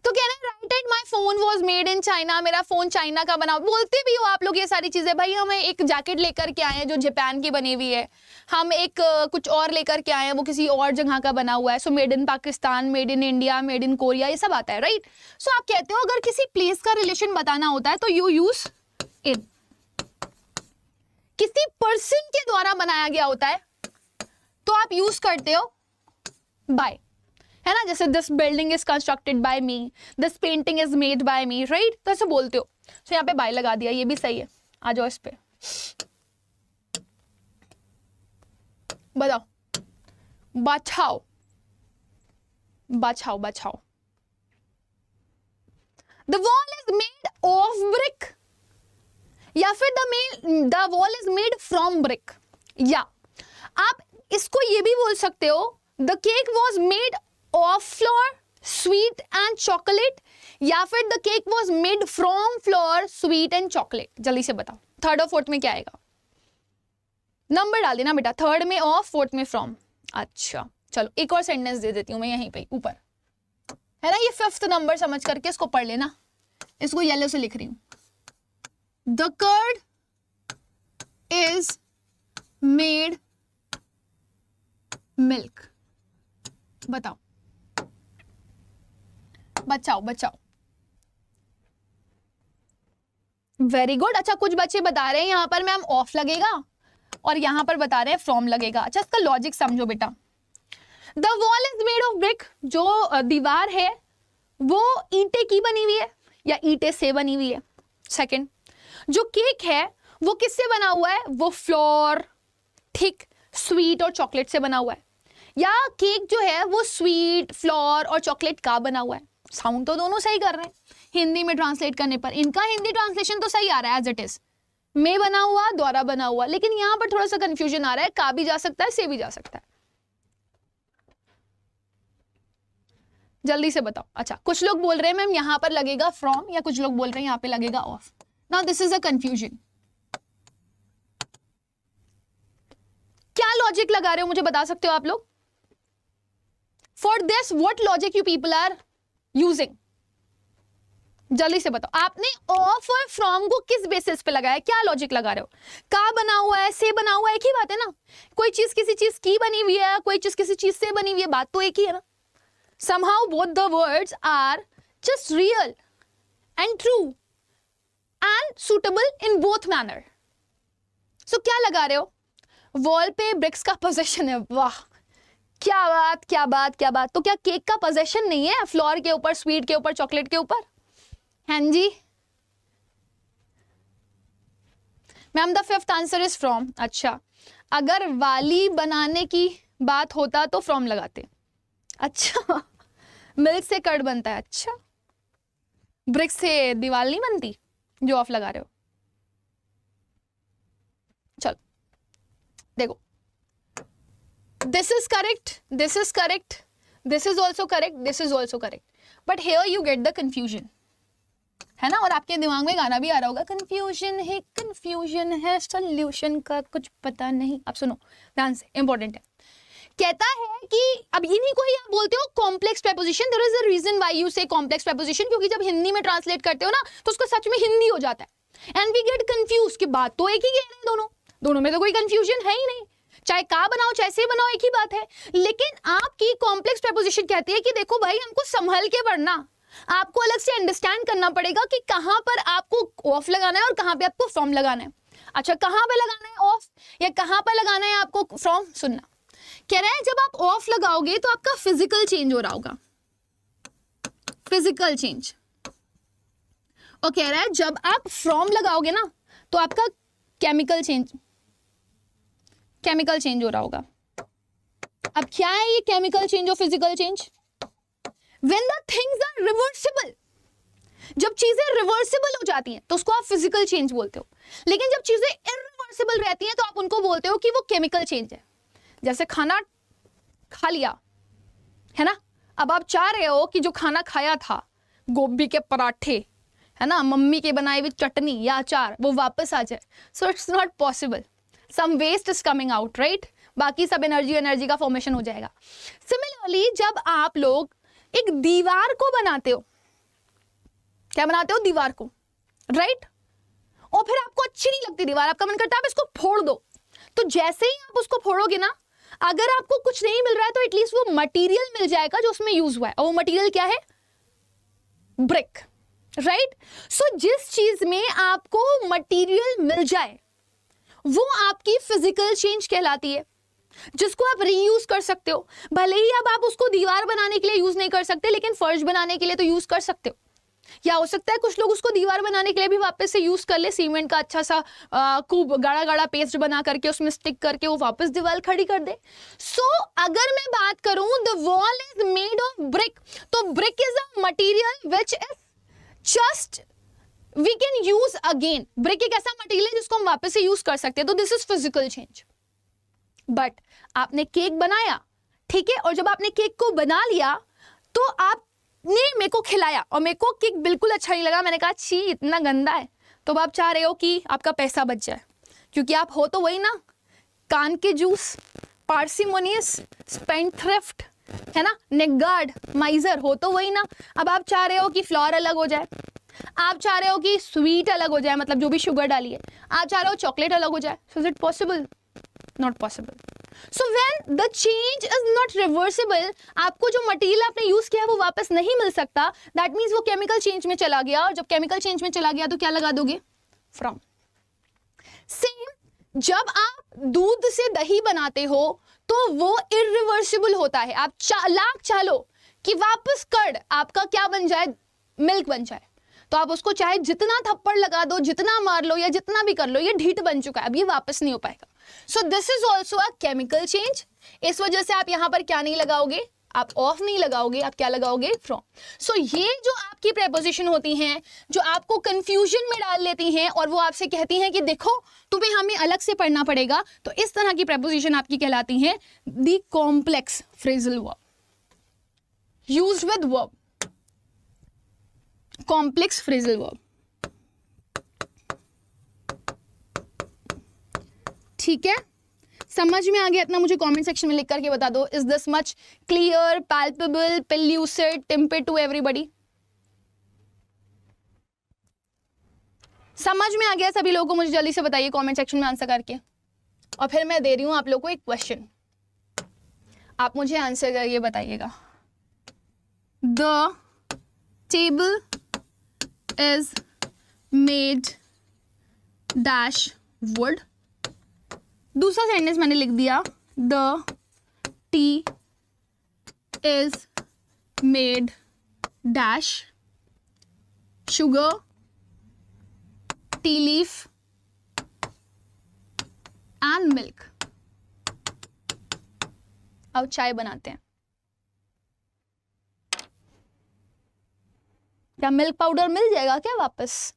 तो कहना है right at my phone phone was made in China, मेरा फोन चाइना का बना। बोलते भी हो आप लोग ये सारी चीजें। भाई हम एक जैकेट लेकर के आए हैं जो जापान की बनी हुई है, हम एक कुछ और लेकर के आए हैं वो किसी और जगह का बना हुआ है। So made in Pakistan, made in India, made in Korea, ये सब आता है, राइट। सो आप कहते हो अगर किसी प्लेस का रिलेशन बताना होता है तो यू यूज इन। किसी पर्सन के द्वारा बनाया गया होता है तो आप यूज करते हो बाय, है ना। जैसे this building is constructed by me, this painting is made by me, right. तो ऐसे बोलते हो। तो यहाँ पे बाय लगा दिया, ये भी सही है। आ जाओ इस पे, बताओ। बचाओ बचाओ बचाओ। The wall is made of brick, या फिर the wall is made from brick. या आप इसको ये भी बोल सकते हो the cake was made of floor, sweet and chocolate, या फिर the cake was made from floor, sweet and chocolate. जल्दी से बताओ थर्ड और फोर्थ में क्या आएगा। नंबर डाल देना बेटा, थर्ड में ऑफ, फोर्थ में फ्रॉम। अच्छा चलो एक और सेंटेंस दे देती हूं मैं यहीं पे ऊपर, है ना। ये फिफ्थ नंबर समझ करके इसको पढ़ लेना। इसको येलो से लिख रही हूं। The curd is made milk. बताओ बचाओ बचाओ। Very good. अच्छा कुछ बच्चे बता रहे हैं यहां पर मैम ऑफ लगेगा और यहां पर बता रहे हैं फ्रॉम लगेगा। अच्छा इसका लॉजिक समझो बेटा। The wall is made of brick, जो दीवार है वो ईंटे की बनी हुई है या ईंटे से बनी हुई है। सेकंड, जो केक है वो किससे बना हुआ है, वो फ्लोर, थिक, स्वीट और चॉकलेट से बना हुआ है। या केक जो है वो स्वीट, फ्लोर और चॉकलेट का बना हुआ है। साउंड तो दोनों सही कर रहे हैं हिंदी में ट्रांसलेट करने पर। इनका हिंदी ट्रांसलेशन तो सही आ रहा है एज इट इज, में बना हुआ, द्वारा बना हुआ। लेकिन यहां पर थोड़ा सा कंफ्यूजन आ रहा है, का भी जा सकता है, से भी जा सकता है। जल्दी से बताओ। अच्छा कुछ लोग बोल रहे हैं मैम यहां पर लगेगा फ्रॉम, या कुछ लोग बोल रहे हैं यहां पे लगेगा of. Now this is a confusion. क्या लॉजिक लगा रहे हो मुझे बता सकते हो आप लोग। For this what logic you people are using, जल्दी से बताओ। आपने ऑफ और फ्रॉम को किस बेसिस पे लगाया, क्या लॉजिक लगा रहे हो। का बना हुआ है, से बना हुआ है, एक ही बात है ना। कोई चीज किसी चीज की बनी हुई है, कोई चीज किसी चीज से बनी हुई है, बात तो एक ही है ना। somehow both the words are just real and true and suitable in both manner. So क्या लगा रहे हो, वॉल पे ब्रिक्स का पोजेशन है। वाह क्या बात क्या बात क्या बात। तो क्या केक का पोजेशन नहीं है फ्लोर के ऊपर, स्वीट के ऊपर, चॉकलेट के ऊपर। हाँ जी ma'am the fifth answer is from. अच्छा अगर वाली बनाने की बात होता तो फ्रॉम लगाते। अच्छा मिल्क से कर्ड बनता है। अच्छा ब्रिक से दीवार नहीं बनती जो ऑफ लगा रहे हो। चलो देखो, this is correct, this is correct, this is also correct, this is also correct, but here you get the confusion, है ना। और आपके दिमाग में गाना भी आ रहा होगा, कंफ्यूजन है सोल्यूशन का कुछ पता नहीं। अब सुनो ध्यान से, इंपॉर्टेंट है। कहता है कि अब इन्हीं को ही आप बोलते हो complex preposition. There is a reason why you say complex preposition, क्योंकि जब हिंदी में ट्रांसलेट करते हो ना तो उसका सच में हिंदी हो जाता है एंड वी गेट कंफ्यूज कि बात तो एक ही कह रहे हैं दोनों में तो कोई कंफ्यूजन है ही नहीं। चाहे का बनाओ चाहे से बनाओ एक ही बात है। लेकिन आपकी कॉम्प्लेक्स प्रेपोजिशन कहती है कि देखो भाई हमको संभल के पढ़ना, आपको अलग से अंडरस्टैंड करना पड़ेगा कि कहां पर आपको ऑफ लगाना है और कहां पे आपको फ्रॉम लगाना है। अच्छा कहां पे लगाना है ऑफ या कहां पर लगाना है आपको फ्रॉम, सुनना। कह रहा है जब आप ऑफ लगाओगे तो आपका फिजिकल चेंज हो रहा होगा, फिजिकल चेंज। और कह रहा है जब आप फ्रॉम लगाओगे ना तो आपका केमिकल चेंज हो रहा होगा। अब क्या है ये केमिकल चेंज और physical change. When the things are reversible, जब चीजें रिवर्सिबल हो जाती हैं तो उसको आप फिजिकल चेंज बोलते हो। लेकिन जब चीजें इरिवर्सिबल रहती हैं तो आप उनको बोलते हो कि वो केमिकल चेंज है। जैसे खाना खा लिया है ना, अब आप चाह रहे हो कि जो खाना खाया था, गोभी के पराठे है ना, मम्मी के बनाई हुई चटनी या अचार, वो वापस आ जाए। So it's not possible, some waste is coming out, right. बाकी सब एनर्जी का फॉर्मेशन हो जाएगा। सिमिलरली जब आप लोग एक दीवार को बनाते हो, क्या बनाते हो? दीवार को, राइट? और फिर आपको अच्छी नहीं लगती दीवार, आपका मन करता है आप इसको फोड़ दो। तो जैसे ही आप उसको फोड़ोगे ना, अगर आपको कुछ नहीं मिल रहा है तो एटलीस्ट वो मटेरियल मिल जाएगा जो उसमें यूज हुआ है, और वो मटेरियल क्या है? Brick, right? सो जिस चीज में आपको मटेरियल मिल जाए वो आपकी फिजिकल चेंज कहलाती है, जिसको आप रीयूज कर सकते हो। भले ही अब आप उसको दीवार बनाने के लिए यूज नहीं कर सकते, लेकिन फर्श बनाने के लिए तो यूज कर सकते हो। या हो सकता है कुछ लोग उसको दीवार बनाने के लिए भी वापस से यूज कर ले, सीमेंट का अच्छा सा खूब गाढ़ा गाढ़ा पेस्ट बना करके उसमें स्टिक करके वो वापस दीवार खड़ी कर दे। सो अगर मैं बात करूं the wall is made of brick, तो brick is a material which is just we can use again. Brick एक ऐसा मटेरियल है जिसको हम वापस से यूज कर सकते हैं, तो this is physical change. But आपने केक बनाया, ठीक है, और जब आपने केक को बना लिया तो आपने मेरे को खिलाया और मेरे को केक बिल्कुल अच्छा नहीं लगा, मैंने कहा छी इतना गंदा है। तो अब आप चाह रहे हो कि आपका पैसा बच जाए, क्योंकि आप हो तो वही ना, कान के जूस, पार्सिमोनियस, स्पेंडथ्रिफ्ट, है ना, नेगार्ड, माइजर, हो तो वही ना। अब आप चाह रहे हो कि फ्लोर अलग हो जाए, आप चाह रहे हो कि स्वीट अलग हो जाए, मतलब जो भी शुगर डाली है, आप चाह रहे हो चॉकलेट अलग हो जाए। So is it possible? Not possible. So when the change is not reversible, आपको जो मटेरियल आपने यूज किया वो वापस नहीं मिल सकता, दैट मीन्स वो केमिकल चेंज में चला गया, और जब केमिकल चेंज में चला गया तो क्या लगा दोगे? फ्रॉम। सेम जब आप दूध से दही बनाते हो तो वो इरिवर्सिबल होता है। आप लाख चालो कि वापस कर्ड आपका क्या बन जाए? मिल्क बन जाए, तो आप उसको चाहे जितना थप्पड़ लगा दो, जितना मार लो या जितना भी कर लो, ये ढीठ बन चुका है, अब ये वापस नहीं हो पाएगा। सो this is also a chemical change. इस वजह से आप यहां पर क्या नहीं लगाओगे? आप ऑफ नहीं लगाओगे, आप क्या लगाओगे? फ्रॉम। सो ये जो आपकी प्रेपोजिशन होती हैं जो आपको कंफ्यूजन में डाल लेती हैं और वो आपसे कहती हैं कि देखो तुम्हें हमें अलग से पढ़ना पड़ेगा, तो इस तरह की प्रेपोजिशन आपकी कहलाती हैं the complex phrasal verb, used with verb, complex phrasal verb. ठीक है, समझ में आ गया? इतना मुझे कमेंट सेक्शन में लिख करके बता दो। Is this much clear, palpable, pellucid, limpid to everybody? समझ में आ गया सभी लोगों को? मुझे जल्दी से बताइए कमेंट सेक्शन में आंसर करके। और फिर मैं दे रही हूं आप लोगों को एक क्वेश्चन, आप मुझे आंसर करके बताइएगा। The table is made dash would. दूसरा सेंटेंस मैंने लिख दिया, the T is made dash sugar, T leaf and milk. अब चाय बनाते हैं। क्या मिल्क पाउडर मिल जाएगा क्या वापस?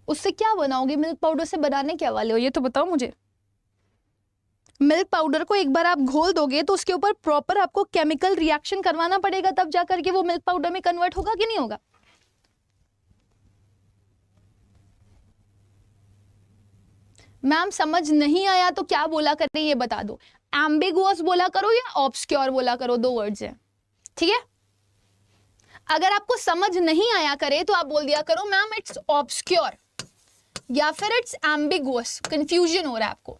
उससे क्या बनाओगे? मिल्क पाउडर से बनाने क्या वाले हो ये तो बताओ मुझे। मिल्क पाउडर को एक बार आप घोल दोगे तो उसके ऊपर प्रॉपर आपको केमिकल रिएक्शन करवाना पड़ेगा, तब जाकर के वो मिल्क पाउडर में कन्वर्ट होगा कि नहीं होगा? मैम समझ नहीं आया तो क्या बोला करें ये बता दो। एम्बिगुअस बोला करो या ऑब्सक्योर बोला करो, दो वर्ड्स हैं, ठीक है? अगर आपको समझ नहीं आया करे तो आप बोल दिया करो मैम इट्स ऑब्सक्योर, या फिर इट्स एम्बिगुअस, कंफ्यूजन हो रहा है आपको।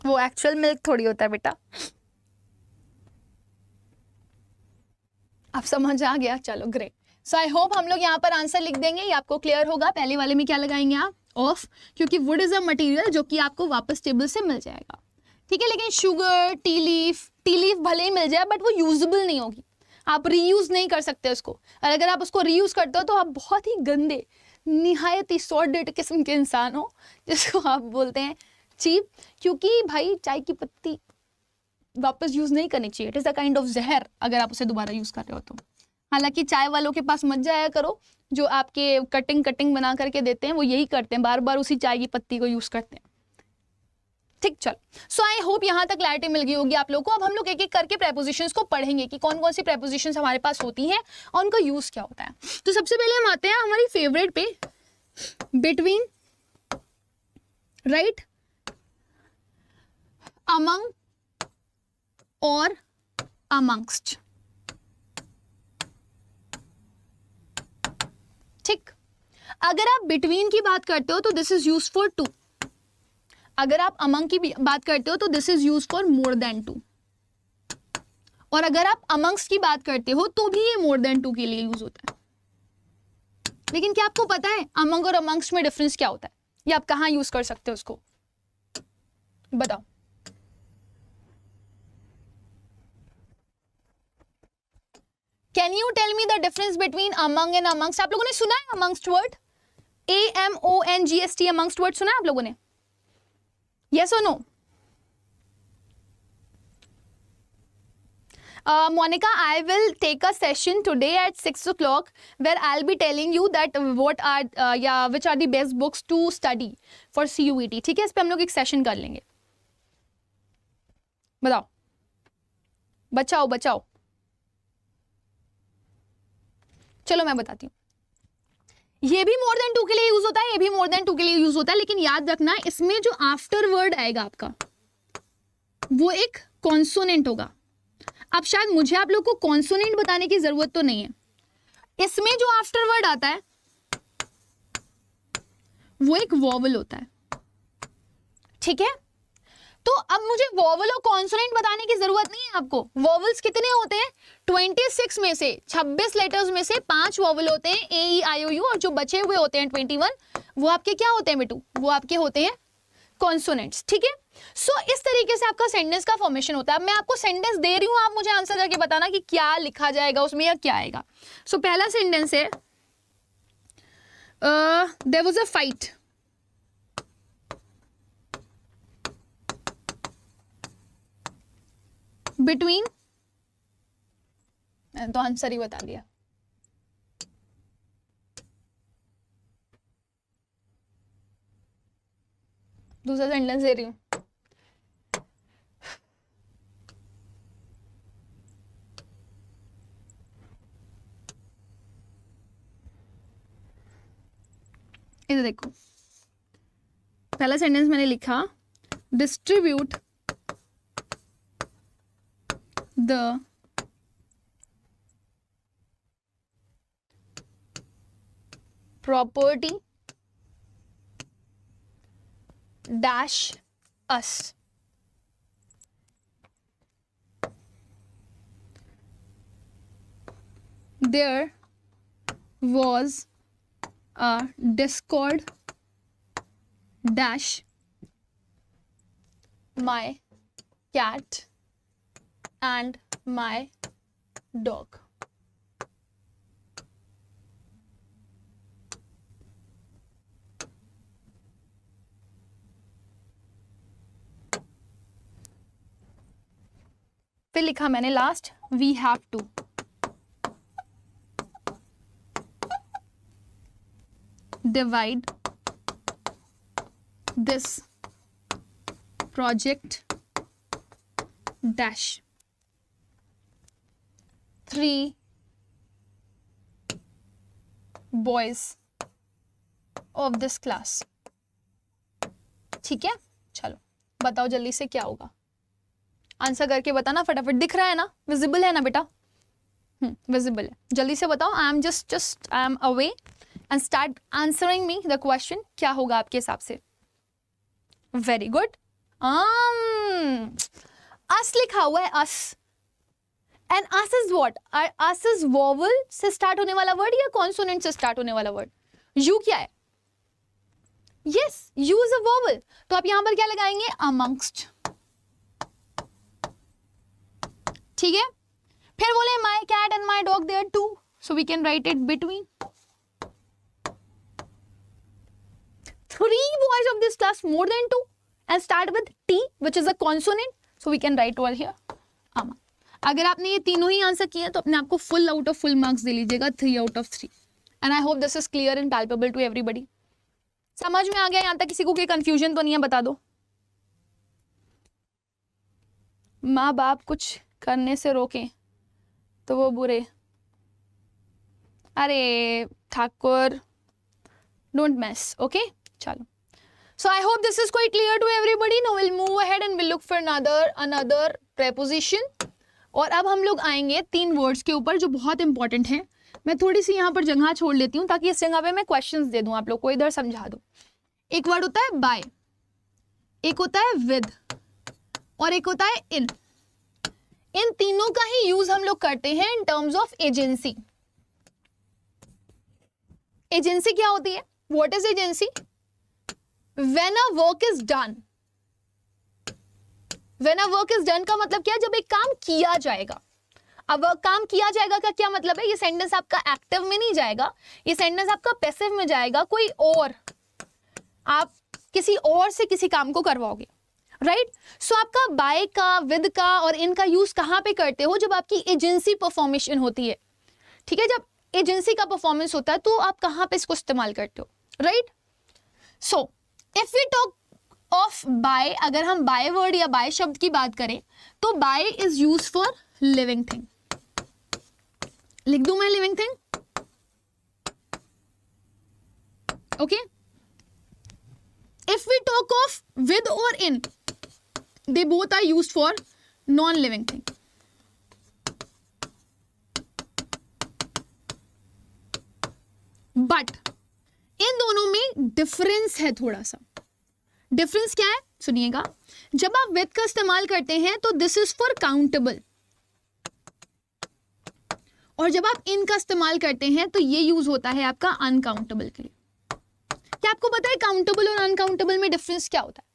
वो एक्चुअल मिल्क थोड़ी होता है बेटा। आप समझ आ गया? चलो ग्रेट। सो आई होप हम लोग यहाँ पर आंसर लिख देंगे, ये आपको क्लियर होगा। पहले वाले में क्या लगाएंगे आप? ऑफ, क्योंकि वुड इज अ मटेरियल जो कि आपको वापस टेबल से मिल जाएगा, ठीक है? लेकिन शुगर, टी लीफ भले ही मिल जाए बट वो यूजेबल नहीं होगी, आप रीयूज नहीं कर सकते उसको। और अगर आप उसको रीयूज करते हो तो आप बहुत ही गंदे, निहायत ही सॉर्टेड किस्म के इंसान हो, जिसको आप बोलते हैं चीप। क्योंकि भाई चाय की पत्ती वापस यूज नहीं करनी चाहिए. It is a kind of जहर अगर आप उसे दोबारा यूज कर रहे हो तो. हालांकि चाय वालों के पास मत जाया करो, जो आपके कटिंग बना करके देते हैं वो यही करते हैं, बार बार उसी चाय की पत्ती को यूज करते हैं. ठीक, चल. सो आई होप यहाँ तक क्लैरिटी मिल गई होगी आप लोगों को. अब हम लोग एक एक करके प्रेपोजिशंस को पढ़ेंगे कि कौन कौन सी प्रेपोजिशंस हमारे पास होती हैं और उनका यूज क्या होता है. तो सबसे पहले हम आते हैं हमारी फेवरेट पे, बिटवीन, राइट, अमंग और अमंगस्ट. ठीक. अगर आप बिटवीन की बात करते हो तो this is use for two. अगर आप अमंग की बात करते हो तो this is use for more than two. और अगर आप अमंग्स की बात करते हो तो भी ये मोर देन टू के लिए यूज होता है. लेकिन क्या आपको पता है अमंग और अमंग्स में डिफरेंस क्या होता है, या आप कहां यूज कर सकते हो उसको, बताओ. Can you tell me the difference between among and amongst. आप लोगों ने सुना है amongst word, AMONGST amongst word सुना है आप लोगों ने? Yes or no? Monica, I will take a session today at 6 o'clock where I'll be telling you that which are the best books to study for CUET. ठीक है, इस पे हम लोग एक सेशन कर लेंगे. बताओ, बचाओ बचाओ. चलो मैं बताती हूँ. ये भी मोर देन टू के लिए यूज होता है, ये भी मोर देन टू के लिए यूज होता है, लेकिन याद रखना इसमें जो आफ्टर वर्ड आएगा आपका वो एक कॉन्सोनेंट होगा. अब शायद मुझे आप लोग को कॉन्सोनेंट बताने की जरूरत तो नहीं है. इसमें जो आफ्टर वर्ड आता है वो एक वॉवल होता है. ठीक है, तो अब मुझे वॉवल और कॉन्सोनेंट बताने की जरूरत नहीं है आपको. वॉवल्स कितने होते हैं? 26 में से 26 लेटर्स में से 5 वॉवल होते हैं, AEIOU, और जो बचे हुए होते हैं 21 वो आपके क्या होते हैं बेटू? वो आपके होते हैं कॉन्सोनेंट्स. ठीक है, सो इस तरीके से आपका सेंटेंस का फॉर्मेशन होता है. मैं आपको सेंटेंस दे रही हूं, आप मुझे आंसर करके बताना कि क्या लिखा जाएगा उसमें या क्या आएगा. सो पहला सेंटेंस है, there was a fight. Between, मैंने तो आंसर ही बता दिया. दूसरा सेंटेंस दे रही हूं. इधर देखो, पहला सेंटेंस मैंने लिखा, distribute the property dash us. There was a discord dash my cat and my dog. फिर लिखा मैंने last, we have to. Divide this project dash 3 boys of this class. ठीक है, चलो बताओ जल्दी से क्या होगा. आंसर करके बताना फटाफट. दिख रहा है ना, विजिबल है ना बेटा? विजिबल है. जल्दी से बताओ. I am away and start answering me the question. क्या होगा आपके हिसाब से? Very good. अस लिखा हुआ है, us. And us is what? Us is vowel से स्टार्ट होने वाला वर्ड या कॉन्सोनेंट से स्टार्ट होने वाला वर्ड? यू क्या है? Yes, you is a vowel. तो आप यहां पर क्या लगाएंगे? अमंगस्ट. ठीक है, फिर बोले my cat and my dog there two, so we can write it between. 3 boys of this class more than 2 and start with T, which is a consonant, so we can write over here. अगर आपने ये तीनों ही answer किए तो अपने आप को full out of full marks दे लीजिएगा, 3 out of 3। And I hope this is clear and palpable to everybody. समझ में आ गया यहाँ तक? किसी को कोई कंफ्यूजन तो नहीं है? बता दो। माँ बाप कुछ करने से रोकें तो वो बुरे। अरे ठाकुर, डोंट मेस, ओके? चलो, so I hope this is quite clear to everybody. Now we'll move ahead and we'll look for another preposition. और अब हम लोग आएंगे 3 वर्ड्स के ऊपर जो बहुत इंपॉर्टेंट है। मैं थोड़ी सी यहाँ पर जगह छोड़ लेती हूँ ताकि इस जगह पे मैं क्वेश्चंस दे दूँ आप लोग को, इधर समझा दूँ। एक वर्ड होता है बाय, एक होता है विद और एक होता है इन। इन तीनों का ही यूज हम लोग करते हैं in terms of agency. Agency क्या होती है? What is agency? When a work is done, when a work is done का मतलब क्या है? जब एक काम किया जाएगा। अब काम किया जाएगा का क्या मतलब है? ये सेंटेंस आपका एक्टिव में नहीं जाएगा, ये सेंटेंस आपका पैसिव में जाएगा। कोई और, आप किसी और से किसी काम को करवाओगे, राइट? सो आपका बाय का, विद का और इन का यूज कहाँ पे करते हो? जब आपकी एजेंसी परफॉर्मेशन होती है, ठीक है? जब एजेंसी का परफॉर्मेंस होता है तो आप कहाँ पे इसको इस्तेमाल करते हो, right? So if we talk of by, अगर हम बाय वर्ड या बाय शब्द की बात करें तो by is use for living thing. लिख दूं मैं living thing? Okay. If we talk of with और in, they both are used for non living thing. But इन दोनों में डिफरेंस है थोड़ा सा। डिफरेंस क्या है? सुनिएगा। जब आप विद का इस्तेमाल करते हैं तो दिस इज फॉर काउंटेबल, और जब आप इन का इस्तेमाल करते हैं तो ये यूज होता है आपका अनकाउंटेबल के लिए। क्या आपको पता है काउंटेबल और अनकाउंटेबल में डिफरेंस क्या होता है?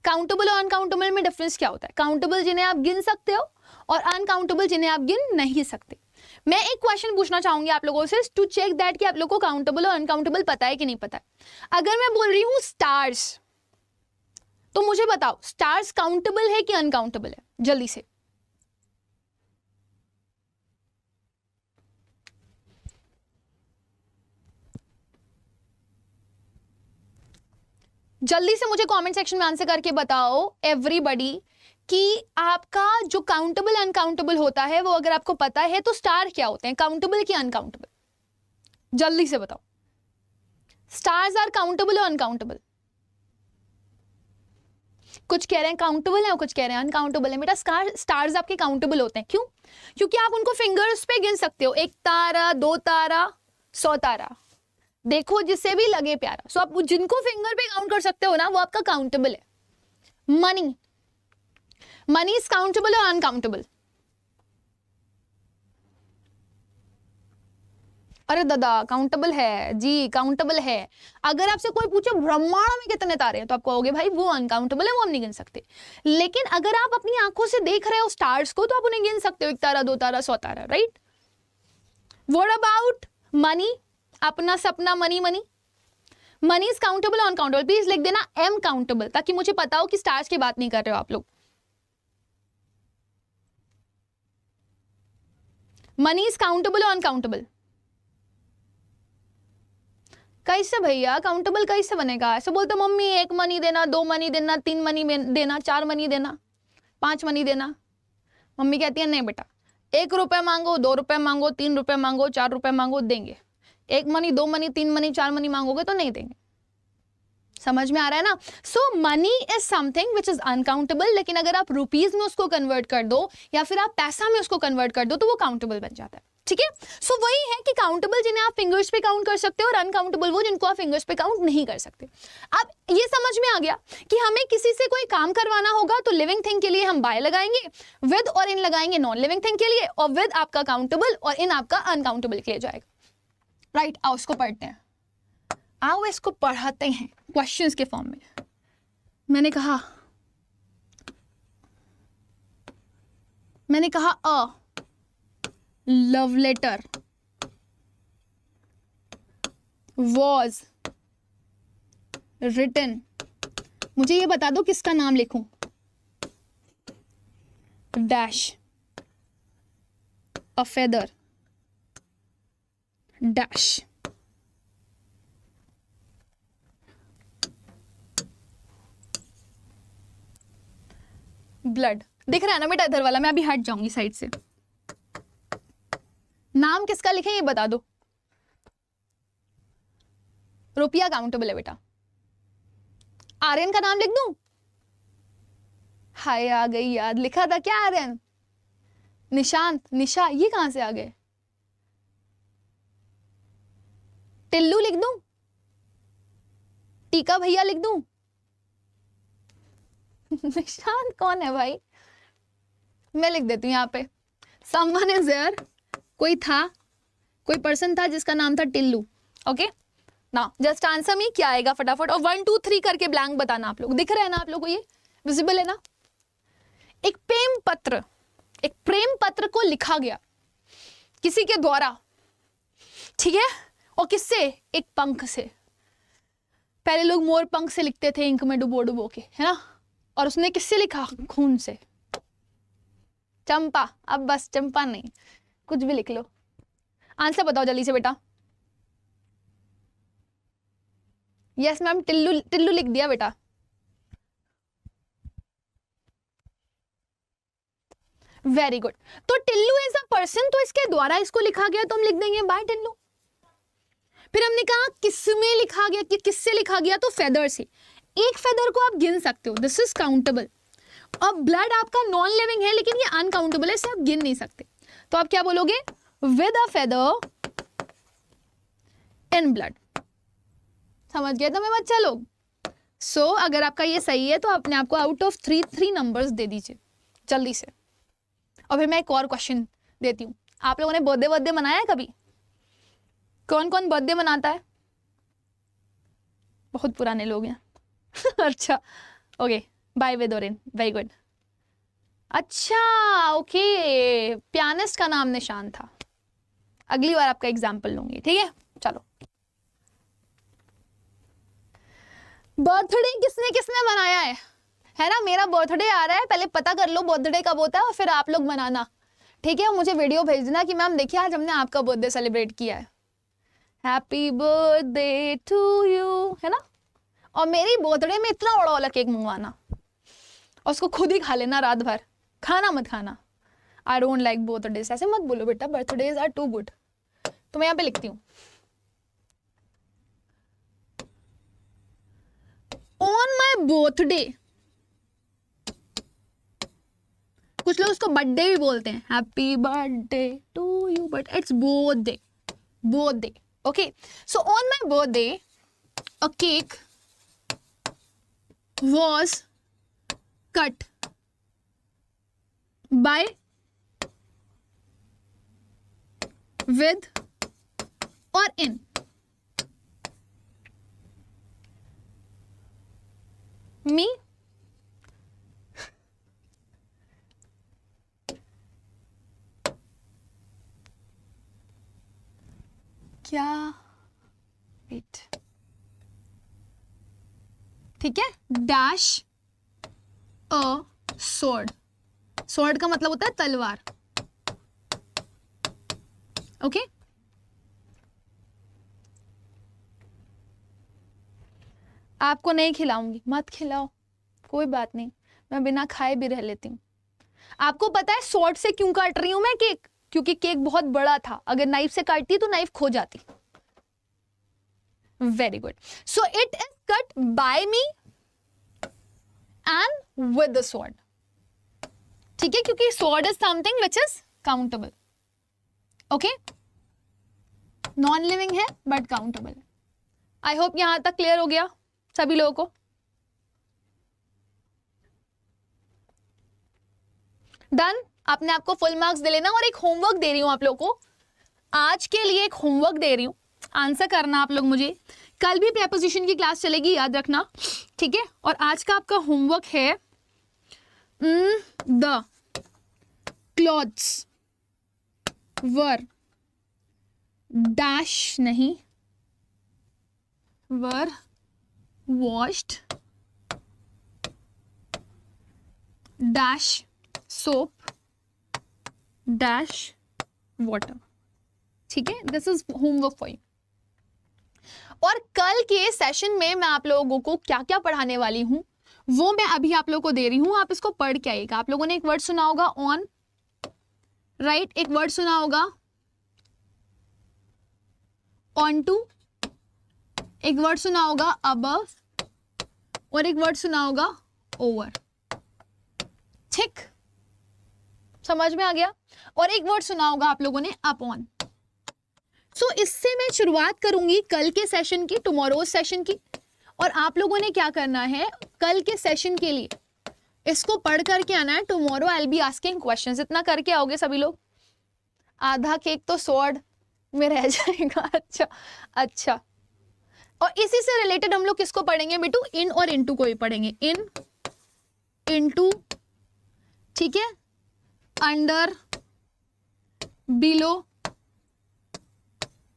काउंटेबल और अनकाउंटेबल में डिफरेंस क्या होता है? काउंटेबल जिन्हें आप गिन सकते हो और अनकाउंटेबल जिन्हें आप गिन नहीं सकते। मैं एक क्वेश्चन पूछना चाहूंगी आप लोगों से टू चेक दैट कि आप लोगों को काउंटेबल और अनकाउंटेबल पता है कि नहीं पता है। अगर मैं बोल रही हूं स्टार्स, तो मुझे बताओ स्टार्स काउंटेबल है कि अनकाउंटेबल है? जल्दी से। जल्दी से मुझे कमेंट सेक्शन में आंसर करके बताओ एवरीबॉडी कि आपका जो काउंटेबल अनकाउंटेबल होता है वो अगर आपको पता है तो स्टार क्या होते हैं, काउंटेबल कि अनकाउंटेबल? जल्दी से बताओ। स्टार्स आर काउंटेबल और अनकाउंटेबल? कुछ कह रहे हैं काउंटेबल है और कुछ कह रहे हैं अनकाउंटेबल है। बेटा स्टार्स आपके काउंटेबल होते हैं। क्यों? क्योंकि आप उनको फिंगर्स पे गिन सकते हो। 1 तारा, 2 तारा, 100 तारा, देखो जिससे भी लगे प्यारा। सो आप जिनको फिंगर पे काउंट कर सकते हो ना, वो आपका काउंटेबल है। मनी, मनी इज काउंटेबल और अनकाउंटेबल? अरे दादा काउंटेबल है जी, काउंटेबल है। अगर आपसे कोई पूछे ब्रह्मांड में कितने तारे हैं तो आप कहोगे भाई वो अनकाउंटेबल है, वो हम नहीं गिन सकते। लेकिन अगर आप अपनी आंखों से देख रहे हो स्टार्स को तो आप उन्हें गिन सकते हो। 1 तारा, 2 तारा, 100 तारा, राइट? What about money? अपना सपना money, money money is countable और अनकाउंटेबल? प्लीज लिख देना एम काउंटेबल, ताकि मुझे पता हो कि स्टार्स की बात नहीं कर रहे हो आप लोग। मनी इज काउंटेबल और अनकाउंटेबल? कैसे भैया काउंटेबल कैसे बनेगा? ऐसे बोलते मम्मी 1 मनी देना, 2 मनी देना, 3 मनी देना, 4 मनी देना, 5 मनी देना। मम्मी कहती है नहीं बेटा, 1 रुपए मांगो, 2 रुपए मांगो, 3 रुपए मांगो, 4 रुपए मांगो, देंगे। 1 मनी, 2 मनी, 3 मनी, 4 मनी मांगोगे तो नहीं देंगे। समझ में आ रहा है ना? So money is something which is uncountable, लेकिन अगर आप रुपीज में उसको कन्वर्ट कर दो या फिर आप पैसा में उसको कन्वर्ट कर दो तो वो काउंटेबल बन जाता है। ठीक है? सो वही है कि काउंटेबल जिन्हें आप फिंगर्स पे काउंट कर सकते हो और अनकाउंटेबल वो जिनको आप फिंगर्स पे काउंट नहीं कर सकते। अब ये समझ में आ गया कि हमें किसी से कोई काम करवाना होगा तो लिविंग थिंग के लिए हम बाय लगाएंगे, विद और इन लगाएंगे नॉन लिविंग थिंग के लिए, और विद आपका काउंटेबल और इन आपका अनकाउंटेबल के लिए जाएगा। राइट, आओ इसको पढ़ते हैं। आओ इसको पढ़ाते हैं क्वेश्चंस के फॉर्म में। मैंने कहा a love letter was written. मुझे ये बता दो किसका नाम लिखूं? Dash a feather dash blood. दिख रहा है ना बेटा इधर वाला, मैं अभी हट जाऊंगी साइड से। नाम किसका लिखे ये बता दो। रुपया काउंटेबल है बेटा। आर्यन का नाम लिख दूं? हाय आ गई याद, लिखा था क्या आर्यन? निशांत, निशा, ये कहां से आ गए? टिल्लू लिख दूं? टीका भैया लिख दूं? निशांत कौन है भाई? मैं लिख देती हूँ यहाँ पे, समवन इज देयर। कोई था, कोई पर्सन था जिसका नाम था टिल्लू। ओके ना, जस्ट आंसर मी क्या आएगा फटाफट, और 1 2 3 करके ब्लैंक बताना आप लोग। दिख रहा है ना आप लोग को, ये विजिबल है ना? एक प्रेम पत्र को लिखा गया किसी के द्वारा, ठीक है? और किससे? एक पंख से। पहले लोग मोर पंख से लिखते थे इंक में डुबो डुबो के, है ना? और उसने किससे लिखा? खून से। चंपा। अब बस चंपा नहीं, कुछ भी लिख लो। आंसर बताओ जल्दी से बेटा। यस मैम, टिल्लू, टिल्लू लिख दिया बेटा। Very good. तो टिल्लू इज अ पर्सन, तो इसके द्वारा इसको लिखा गया, तो हम लिख देंगे बाय टिल्लू। फिर हमने कहा किसमें लिखा गया, कि किससे लिखा गया? तो फेदर से। एक फेदर को आप गिन सकते हो, दिस इज काउंटेबल। अब ब्लड आपका नॉन लिविंग है, लेकिन ये अनकाउंटेबल है, इसे आप गिन नहीं सकते। तो आप क्या बोलोगे? With a feather in blood. समझ गए तो मैं बच्चा लोग? सो अगर आपका ये सही है तो अपने आपको आउट ऑफ 3 नंबर्स दे दीजिए जल्दी से। और फिर मैं एक और क्वेश्चन देती हूँ। आप लोगों ने बर्थडे मनाया है कभी? कौन कौन बर्थडे मनाता है? बहुत पुराने लोग हैं। अच्छा ओके, बाय वेदोरिन, वेरी गुड। अच्छा ओके, पियानिस्ट का नाम निशान था। अगली बार आपका एग्जाम्पल लूंगी, ठीक है? चलो, बर्थडे किसने किसने मनाया है ना? मेरा बर्थडे आ रहा है, पहले पता कर लो बर्थडे कब होता है और फिर आप लोग मनाना, ठीक है? मुझे वीडियो भेज देना कि मैम देखिए आज हमने आपका बर्थडे सेलिब्रेट किया है, हैप्पी बर्थडे टू यू, है ना? और मेरी बर्थडे में इतना बड़ा वाला केक मंगवाना और उसको खुद ही खा लेना रात भर, खाना मत खाना। I don't like birthdays. ऐसे मत बोलो बेटा, बर्थडेज आर टू गुड। तो मैं यहाँ पे लिखती हूँ ऑन माई बर्थडे। कुछ लोग उसको बर्थडे भी बोलते हैं, happy birthday to you, but it's birthday, birthday. Okay, so on my birthday a cake was cut by with or in। me, क्या? वेट, ठीक है? Dash a sword. स्वॉर्ड का मतलब होता है तलवार। ओके, आपको नहीं खिलाऊंगी, मत खिलाओ, कोई बात नहीं, मैं बिना खाए भी रह लेती हूँ। आपको पता है स्वॉर्ड से क्यों काट रही हूं मैं केक? क्योंकि केक बहुत बड़ा था, अगर नाइफ से काटती तो नाइफ खो जाती। Very good. So it is cut by me and with the sword, ठीक है? क्योंकि sword is something which is countable. Okay, non living है बट काउंटेबल है। आई होप यहां तक क्लियर हो गया सभी लोगों को। डन। अपने आपको फुल मार्क्स दे लेना। और एक होमवर्क दे रही हूं आप लोगों को, आज के लिए एक होमवर्क दे रही हूं, आंसर करना आप लोग मुझे। कल भी प्रेपोजिशन की क्लास चलेगी, याद रखना, ठीक है? और आज का आपका होमवर्क है द क्लॉथ्स वर डैश नहीं, were washed dash soap dash water. ठीक है, this is homework for you. और कल के सेशन में मैं आप लोगों को क्या क्या पढ़ाने वाली हूं वो मैं अभी आप लोगों को दे रही हूं, आप इसको पढ़ के आइएगा। आप लोगों ने एक वर्ड सुना होगा ऑन, राइट, एक वर्ड सुना होगा ऑन टू, एक वर्ड सुना होगा अबव, और एक वर्ड सुना होगा ओवर। ठीक, समझ में आ गया? और एक वर्ड सुना होगा आप लोगों ने अपॉन। सो इससे मैं शुरुआत करूंगी कल के सेशन की, टुमारोज सेशन की। और आप लोगों ने क्या करना है कल के सेशन के लिए, इसको पढ़ करके आना है। Tomorrow I will be asking questions. इतना करके आओगे सभी लोग? आधा केक तो स्वॉर्ड में रह जाएगा। अच्छा अच्छा। और इसी से रिलेटेड हम लोग किसको पढ़ेंगे बेटू? इन और इनटू को भी पढ़ेंगे। इन, इनटू, ठीक है, अंडर, बिलो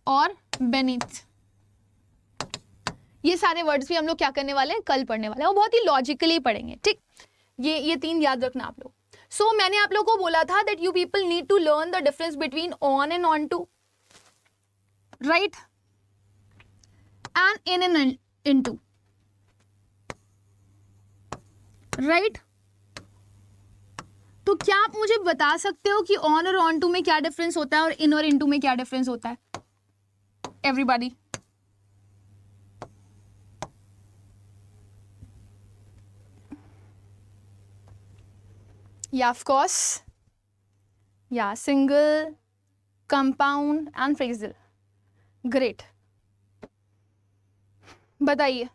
और बेनीथ। ये सारे वर्ड्स भी हम लोग क्या करने वाले हैं? कल पढ़ने वाले हैं, और बहुत ही लॉजिकली पढ़ेंगे। ठीक, ये तीन याद रखना आप लोग। सो मैंने आप लोगों को बोला था that you people need to learn the difference between on and onto, right, and in and into, right. तो क्या आप मुझे बता सकते हो कि ऑन और ऑन टू में क्या डिफरेंस होता है और इन और इनटू में क्या डिफरेंस होता है? Everybody, yeah, of course, yeah, single, compound and phrasal, great। बताइए,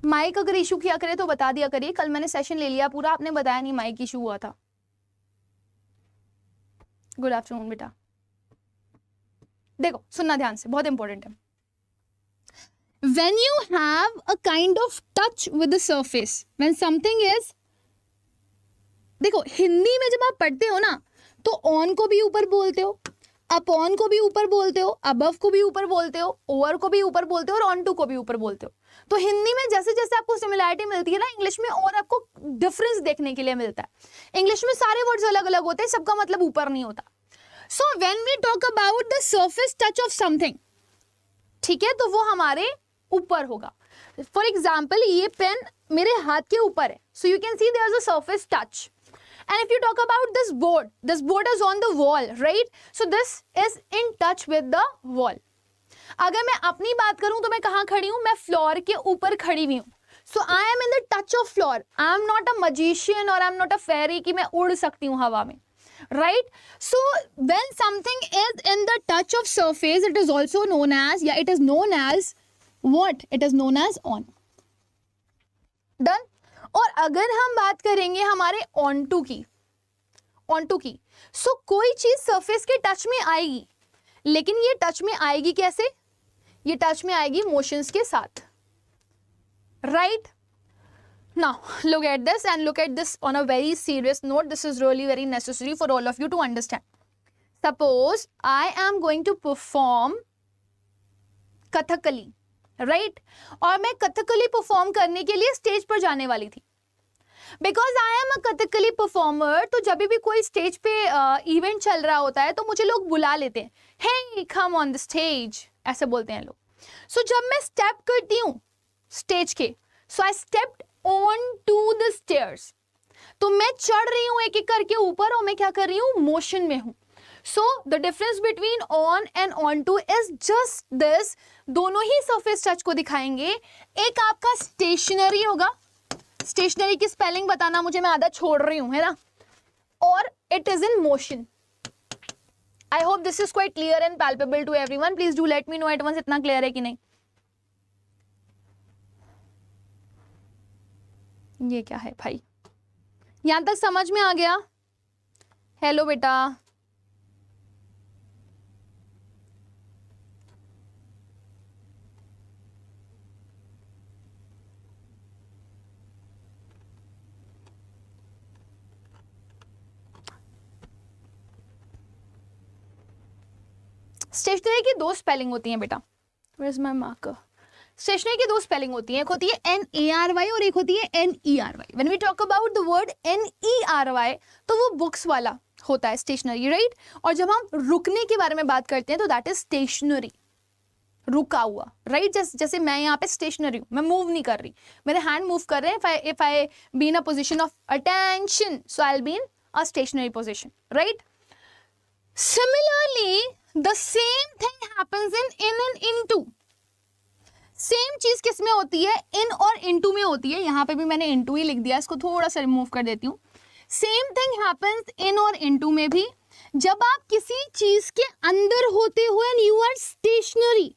माइक अगर इशू किया करे तो बता दिया करिए। कल मैंने सेशन ले लिया पूरा, आपने बताया नहीं माइक इशू हुआ था। गुड आफ्टरनून बेटा। देखो सुनना ध्यान से, बहुत इंपॉर्टेंट है। When you have a kind of touch with the surface, when something is, देखो हिंदी में जब आप पढ़ते हो ना तो ऑन को भी ऊपर बोलते हो, अपॉन को भी ऊपर बोलते हो, अबव को भी ऊपर बोलते हो, ओवर को भी ऊपर बोलते हो और ऑन टू को भी ऊपर बोलते हो। तो हिंदी में जैसे जैसे आपको सिमिलैरिटी मिलती है ना, इंग्लिश में और आपको डिफरेंस देखने के लिए मिलता है। इंग्लिश में सारे वर्ड्स अलग अलग होते हैं, सबका मतलब ऊपर नहीं होता। So when we talk about the surface touch of something, ठीक है, तो वो हमारे ऊपर होगा। फॉर एग्जाम्पल ये पेन मेरे हाथ के ऊपर है, so you can see there is a surface touch. And if you talk about this board is on the wall, right? So this is in touch with the wall. अगर मैं अपनी बात करूं तो मैं कहाँ खड़ी हूं? मैं फ्लोर के ऊपर खड़ी हुई हूं। So I am in the touch of floor. I am not a magician or I am not a fairy कि मैं उड़ सकती हूँ हवा में, right? So when something is in the touch of surface, it is also known as, yeah, it is known as what? It is known as on. Done? और अगर हम बात करेंगे हमारे ऑन टू की, सो कोई चीज सरफेस के टच में आएगी, लेकिन ये टच में आएगी कैसे? ये टच में आएगी मोशंस के साथ, right? Now look at this and look at this on a very serious note. This is really very necessary for all of you to understand. Suppose I am going to perform Kathakali, right? और मैं Kathakali perform करने के लिए stage पर जाने वाली थी. Because I am a Kathakali performer, तो जब भी कोई स्टेज पे इवेंट चल रहा होता है तो मुझे लोग बुला लेते हैं, हे कम ऑन द स्टेज, ऐसे बोलते हैं लोग. सो जब मैं स्टेप करती हूँ स्टेज के, so I stepped on to the stairs, तो मैं चढ़ रही हूँ एक एक करके ऊपर, और मैं क्या कर रही हूँ? मोशन में हूँ. So the difference between on and onto is just this. दोनों ही सरफेस टच को दिखाएंगे. एक आपका स्टेशनरी होगा, स्टेशनरी की स्पेलिंग बताना मुझे, मैं आधा छोड़ रही हूं, है ना, और it is in motion. I hope this is quite clear and palpable to everyone. Please do let me know at once इतना क्लियर है कि नहीं. ये क्या है भाई? यहां तक समझ में आ गया? हेलो बेटा. स्टेशनरी की दो स्पेलिंग होती हैं बेटा. Where is my marker? Stationery की दो स्पेलिंग होती है, एक होती है NARY और एक होती है NERY. When we talk about the word NERY तो वो बुक्स वाला होता है स्टेशनरी, राइट. और जब हम रुकने के बारे में बात करते हैं तो दैट इज स्टेशनरी, रुका हुआ, राइट. जैसे मैं यहाँ पे स्टेशनरी हूँ, मैं मूव नहीं कर रही, मेरे हैंड मूव कर रहे हैं. If I be in a position of attention so I will be in a stationary position, right. Similarly, the same thing happens in and into. Same चीज किस में होती है? इन और इनटू में होती है. यहां पे भी मैंने इनटू ही लिख दिया, इसको थोड़ा सा रिमूव कर देती हूँ. सेम थिंग हैपेंस इन और इनटू में भी. जब आप किसी चीज के अंदर होते हो and you are stationary,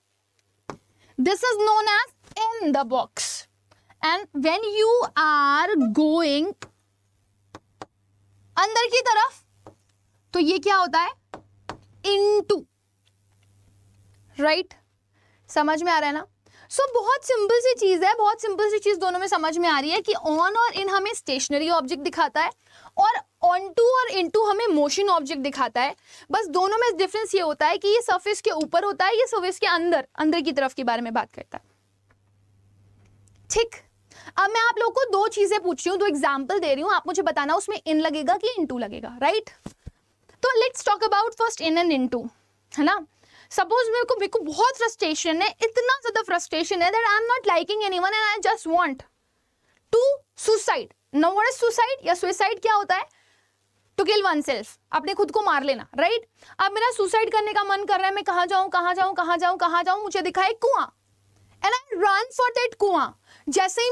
this is known as in the box. And when you are going अंदर की तरफ तो ये क्या होता है? Into, right. समझ में आ रहा है ना? सो बहुत सिंपल सी चीज है, बहुत सिंपल सी चीज दोनों में समझ में आ रही है कि ऑन और इन हमें स्टेशनरी ऑब्जेक्ट दिखाता है और ऑन टू और इनटू हमें मोशन ऑब्जेक्ट दिखाता है. बस दोनों में डिफरेंस ये होता है कि ये सरफेस के ऊपर होता है, ये सरफेस के अंदर, अंदर की तरफ के बारे में बात करता है. ठीक. अब मैं आप लोगों को दो चीजें पूछ रही हूँ, दो एग्जाम्पल दे रही हूँ, आप मुझे बताना उसमें इन लगेगा कि इनटू लगेगा, राइट. तो let's talk about first in and into, है ना. सपोज मेरे को बहुत फ्रस्ट्रेशन है, इतना ज्यादा फ्रस्ट्रेशन है that I am not liking anyone and I just want to suicide. Now what is suicide या सुसाइड क्या होता है? टू किल वनसेल्फ, अपने खुद को मार लेना, राइट. अब मेरा सुसाइड करने का मन कर रहा है, मैं कहाँ जाऊं कहाँ जाऊं कहाँ जाऊं कहाँ जाऊं, मुझे दिखा एक कुआं and I run for that कुआं. जैसे ही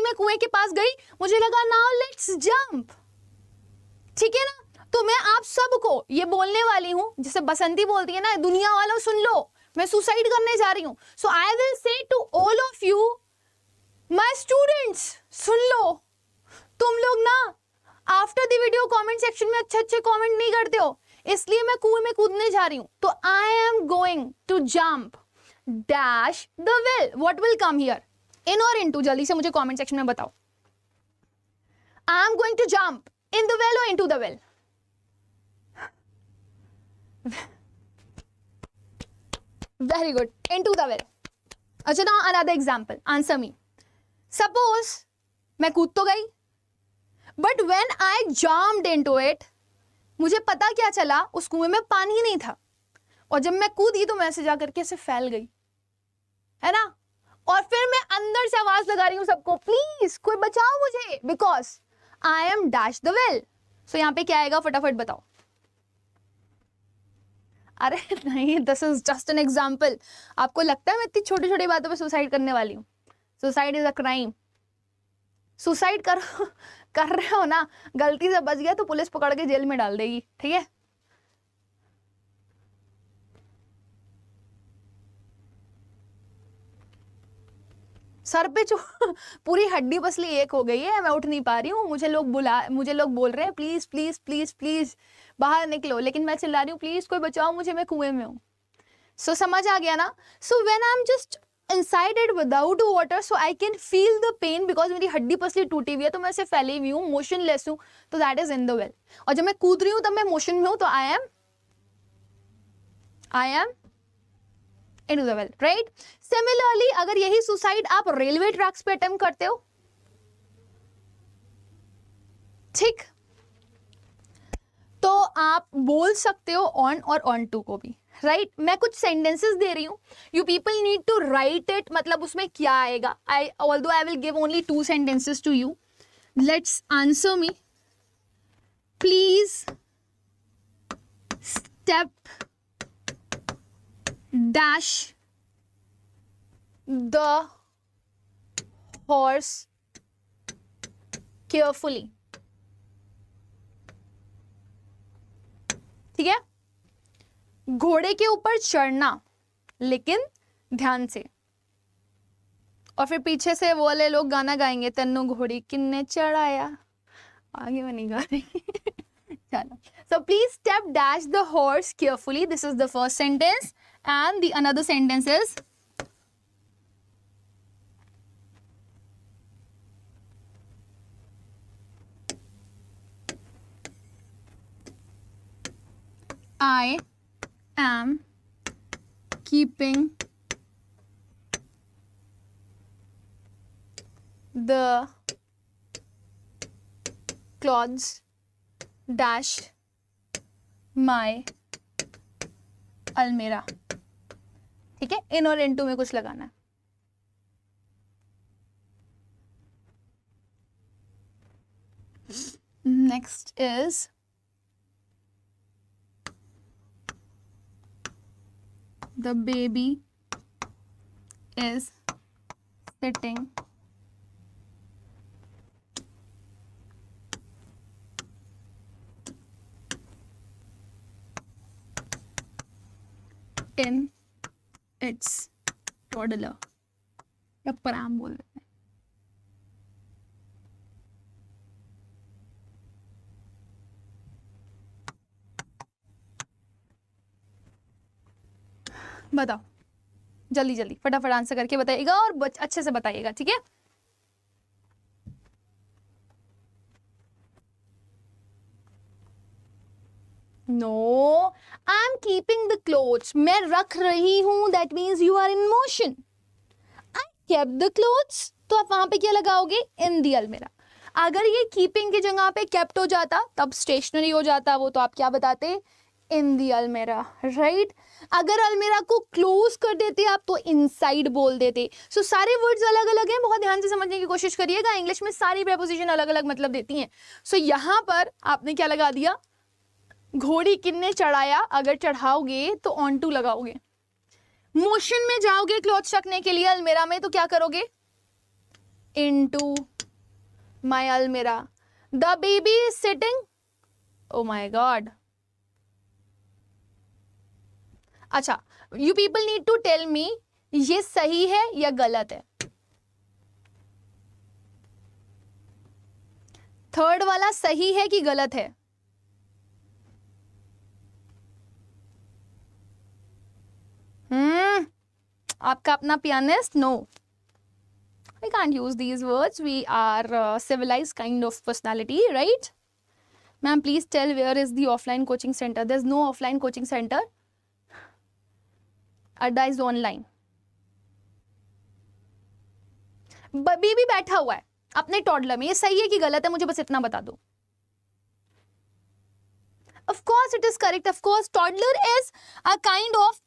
मैं कुएं के पास गई, मुझे लगा नाउ लेट्स जंप. ठीक है ना. तो मैं आप सबको ये बोलने वाली हूं, जैसे बसंती बोलती है ना, दुनिया वालों सुन लो, मैं सुसाइड करने जा रही हूं. So I will say to all of you my students, सुन लो, तुम लोग ना after the video comment section में अच्छे अच्छे कमेंट नहीं करते हो, इसलिए मैं कुएं में कूदने जा रही हूं. तो I am going to jump dash the well. What will come here? In और इनटू? जल्दी से मुझे कमेंट सेक्शन में बताओ. I am going to jump in the well और into the well? Very good. Into the well. अच्छा, now another example. Answer me. Suppose मैं कूद तो गई, but when I jumped into it, मुझे पता क्या चला, उस कुएं में पानी नहीं था, और जब मैं कूदी तो मैं ऐसे जाकर के ऐसे फैल गई, है ना. और फिर मैं अंदर से आवाज लगा रही हूँ सबको, प्लीज कोई बचाओ मुझे, because I am dash the well. So यहाँ पे क्या आएगा, फटाफट बताओ. अरे नहीं, this is just an example. आपको लगता है मैं इतनी छोटी छोटी बातों पे सुसाइड करने वाली हूँ? Suicide is a crime. Suicide कर रहे हो ना, गलती से बच गया तो पुलिस पकड़ के जेल में डाल देगी, ठीक है. सर पे पूरी हड्डी पसली एक हो गई है, मैं उठ नहीं पा रही हूँ. मुझे लोग बोल रहे हैं प्लीज प्लीज प्लीज प्लीज बाहर निकलो, लेकिन मैं चिल्ला रही हूँ प्लीज कोई बचाओ मुझे, मैं कुएं में हूँ. सो समझ आ गया ना. So when I am just inside it without water, so I can feel the pain, because मेरी हड्डी पसली टूटी हुई है, तो मैं ऐसे फैली हुई हूँ, मोशनलेस हूँ, तो that is in the well. और जब मैं कूद रही हूँ तब मैं मोशन में हूँ, तो I M into the well, right? Similarly, अगर यही सुसाइड आप रेलवे ट्रैक्स पे अटेम्प्ट करते हो, ठीक, तो आप बोल सकते हो ऑन और ऑन टू को भी, राइट. मैं कुछ सेंटेंसेस दे रही हूँ, you people need to write it, मतलब उसमें क्या आएगा. Although I will give only 2 sentences to you. Let's answer me. Please step dash the horse carefully. ठीक है. घोड़े के ऊपर चढ़ना लेकिन ध्यान से. और फिर पीछे से वो वाले लोग गाना गाएंगे, तन्नू घोड़ी किन्ने चढ़ाया. आगे मैं नहीं गा रही. चलो. So please step dash the horse carefully. This is the first sentence. And the another sentence is I am keeping the clothes dash my almirah. ठीक है, इन और इनटू में कुछ लगाना है. Next is the baby is sitting in its toddler या पराम बोल देते हैं. बताओ जल्दी जल्दी फटाफट आंसर करके बताइएगा और अच्छे से बताइएगा, ठीक है. No, I am keeping the clothes. मैं रख रही हूं, that means you are in motion. I kept the clothes, तो आप वहां पे क्या लगाओगे? इन दी अलमीरा. अगर ये कीपिंग की जगह पे केप्ट हो जाता तब स्टेशनरी हो जाता वो, तो आप क्या बताते? इन दी अलमीरा, राइट. अगर अलमीरा को क्लोज कर देते आप तो इनसाइड बोल देते. सो सारे वर्ड्स अलग अलग हैं, बहुत ध्यान से समझने की कोशिश करिएगा. इंग्लिश में सारी प्रेपोजिशन अलग अलग मतलब देती हैं. सो यहाँ पर आपने क्या लगा दिया? घोड़ी किन्ने चढ़ाया, अगर चढ़ाओगे तो ऑन टू लगाओगे. मोशन में जाओगे क्लॉथ्स रखने के लिए अलमीरा में, तो क्या करोगे? Into my almirah. The baby is sitting. Oh my god. अच्छा, you people need to tell me ये सही है या गलत है. थर्ड वाला सही है कि गलत है? आपका अपना pianist? No, I can't use these words. We are civilized kind of personality, right? Ma'am, please tell where is the offline coaching center. There's no offline coaching center. Adda is online. Baby बैठा हुआ है अपने toddler में, ये सही है कि गलत है? मुझे बस इतना बता दो. Of course it is correct. Of course, toddler is a kind of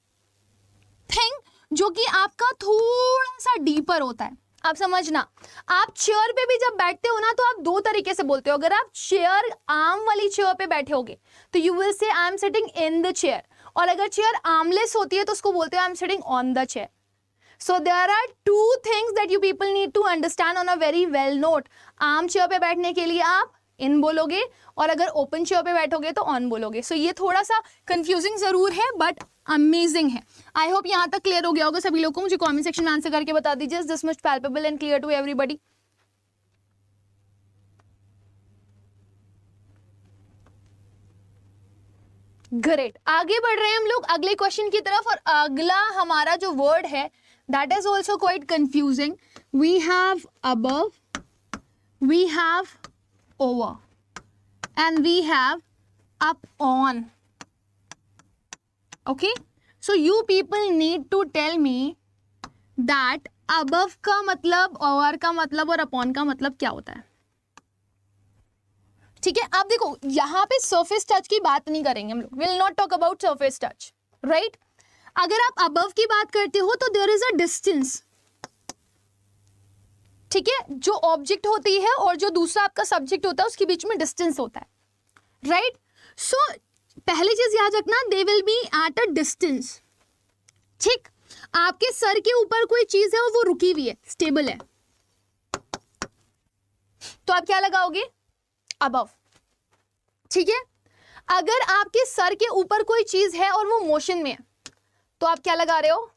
thing जो कि आपका थोड़ा सा डीपर होता है. आप समझना, आप चेयर पे भी जब बैठते हो ना तो आप दो तरीके से बोलते हो. अगर आप चेयर आर्म वाली चेयर पे बैठे होगे तो you will say I am sitting in the chair, और अगर चेयर आर्मलेस होती है तो उसको बोलते हो I am sitting on the chair. So there are two things that you people need to understand on a very well note. Arm chair पे बैठने के लिए आप इन बोलोगे, और अगर ओपन चेयर पे बैठोगे तो ऑन बोलोगे. सो ये थोड़ा सा कंफ्यूजिंग जरूर है बट अमेजिंग है. आई होप यहाँ तक क्लियर हो गया होगा सभी लोगों को. मुझे कमेंट सेक्शन में आंसर करके बता दीजिए. Is this much palpable and clear to everybody? Great. आगे बढ़ रहे हैं हम लोग अगले क्वेश्चन की तरफ, और अगला हमारा जो वर्ड है that is also quite confusing. We have above, we have over, and we have up on. Okay, so you people need to tell me that above का मतलब, over का मतलब और upon का मतलब क्या होता है. ठीक है, आप देखो यहां पे surface touch की बात नहीं करेंगे हम लोग. will not talk about surface touch, right? अगर आप above की बात करते हो तो there is a distance. ठीक है, जो ऑब्जेक्ट होती है और जो दूसरा आपका सब्जेक्ट होता है उसके बीच में डिस्टेंस होता है, राइट? सो पहली चीज याद रखना, they will be at a distance. ठीक, आपके सर के ऊपर कोई चीज है और वो रुकी हुई है, स्टेबल है, तो आप क्या लगाओगे? अबव. ठीक है, अगर आपके सर के ऊपर कोई चीज है और वो मोशन में है तो आप क्या लगा रहे हो?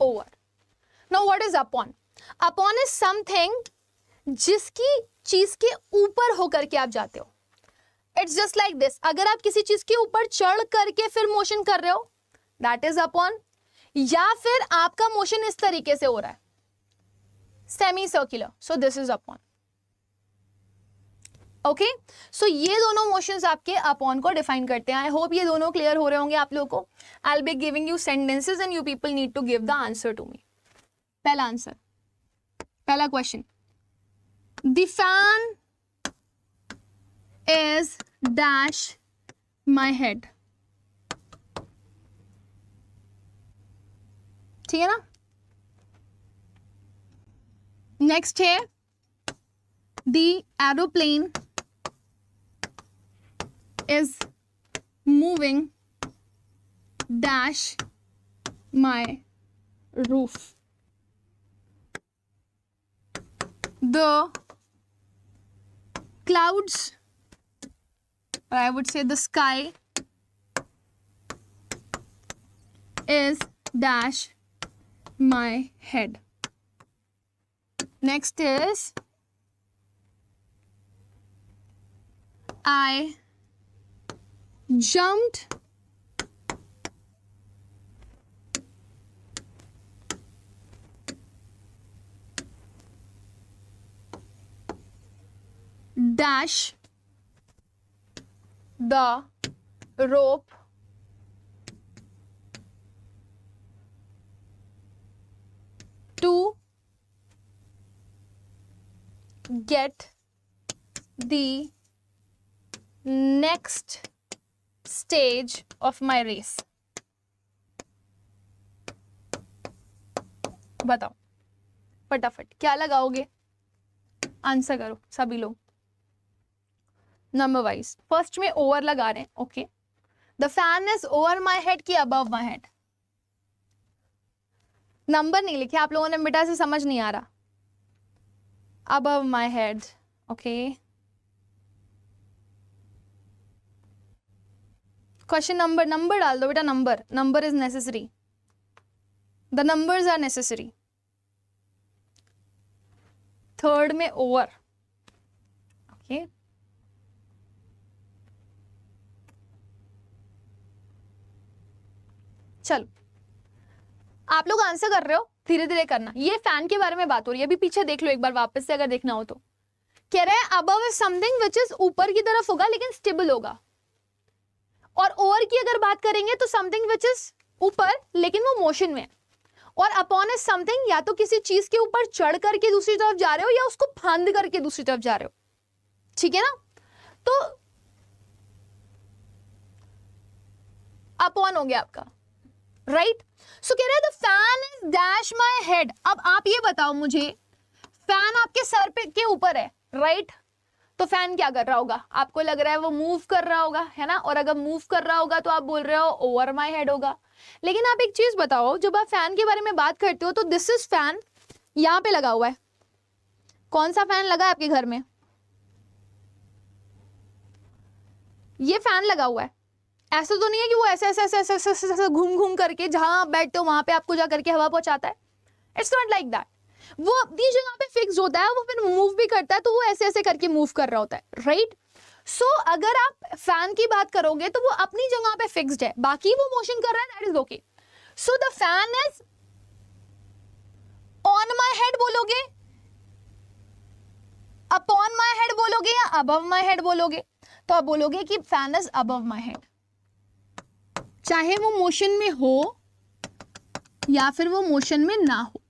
Over. Now what is upon? Upon is something जिसकी चीज के ऊपर होकर के आप जाते हो. It's just like this. अगर आप किसी चीज के ऊपर चढ़ करके फिर मोशन कर रहे हो दैट इज अपॉन, या फिर आपका मोशन इस तरीके से हो रहा है semi circular, so this is upon. Okay, so ये दोनों मोशंस आपके अपॉन को डिफाइन करते हैं. आई होप ये दोनों क्लियर हो रहे होंगे आप लोगों को. I will be giving you sentences and you people need to give the answer to me. पहला आंसर, पहला question, the fan is dash my head, ठीक है ना। नेक्स्ट है the aeroplane is moving dash my roof, the clouds, or I would say the sky, is dash my head. Next is I jumped dash the rope to get the next stage of my race. बताओ फटाफट क्या लगाओगे, answer करो सभी लोग number wise. First में over लगा रहे हैं, okay. The fan is over my head की अबव माई हेड, नंबर नहीं लिखे आप लोगों ने बेटा, से समझ नहीं आ रहा। Above my head, okay. Question number डाल दो बेटा, number is necessary, the numbers are necessary. Third में ओवर, ओके। चलो आप लोग आंसर कर रहे हो, धीरे धीरे करना। ये फैन के बारे में बात हो रही है, अभी पीछे देख लो एक बार वापस से अगर देखना हो तो। कह रहे हैं above is something which is ऊपर की तरफ होगा लेकिन स्टेबल होगा, और ओवर की अगर बात करेंगे तो समथिंग विच इज ऊपर लेकिन वो मोशन में है, और अपॉन इज समथिंग या तो किसी चीज के ऊपर चढ़ करके दूसरी तरफ जा रहे हो या उसको फांद करके दूसरी तरफ जा रहे हो, ठीक है ना। तो अपॉन हो गया आपका, राइट। सो कह रहे हैं the fan is dash my head. अब आप ये बताओ मुझे, फैन आपके सर पे के ऊपर है, राइट। तो फैन क्या कर रहा होगा, आपको लग रहा है वो मूव कर रहा होगा, है ना। और अगर मूव कर रहा होगा तो आप बोल रहे हो ओवर माई हेड होगा। लेकिन आप एक चीज बताओ, जब आप फैन के बारे में बात करते हो तो दिस इज फैन यहां पे लगा हुआ है। कौन सा फैन लगा है आपके घर में, ये फैन लगा हुआ है। ऐसा तो नहीं है कि वो ऐसे ऐसे ऐसे ऐसे ऐसे ऐसे ऐसे घूम घूम करके जहां आप बैठते हो वहां पे आपको जा करके हवा पहुंचाता है। It's not like that. वो अपनी जगह पे फिक्स होता है, वो फिर मूव भी करता है, तो वो ऐसे ऐसे करके मूव कर रहा होता है, राइट। सो अगर आप फैन की बात करोगे तो वो अपनी जगह पे फिक्स्ड है, बाकी वो मोशन कर रहा है, that is okay. So the fan is on my head बोलोगे, अपॉन माई हेड बोलोगे, या अबव माई हेड बोलोगे। तो आप बोलोगे कि fan is above my head, चाहे वो मोशन में हो या फिर वो मोशन में ना हो,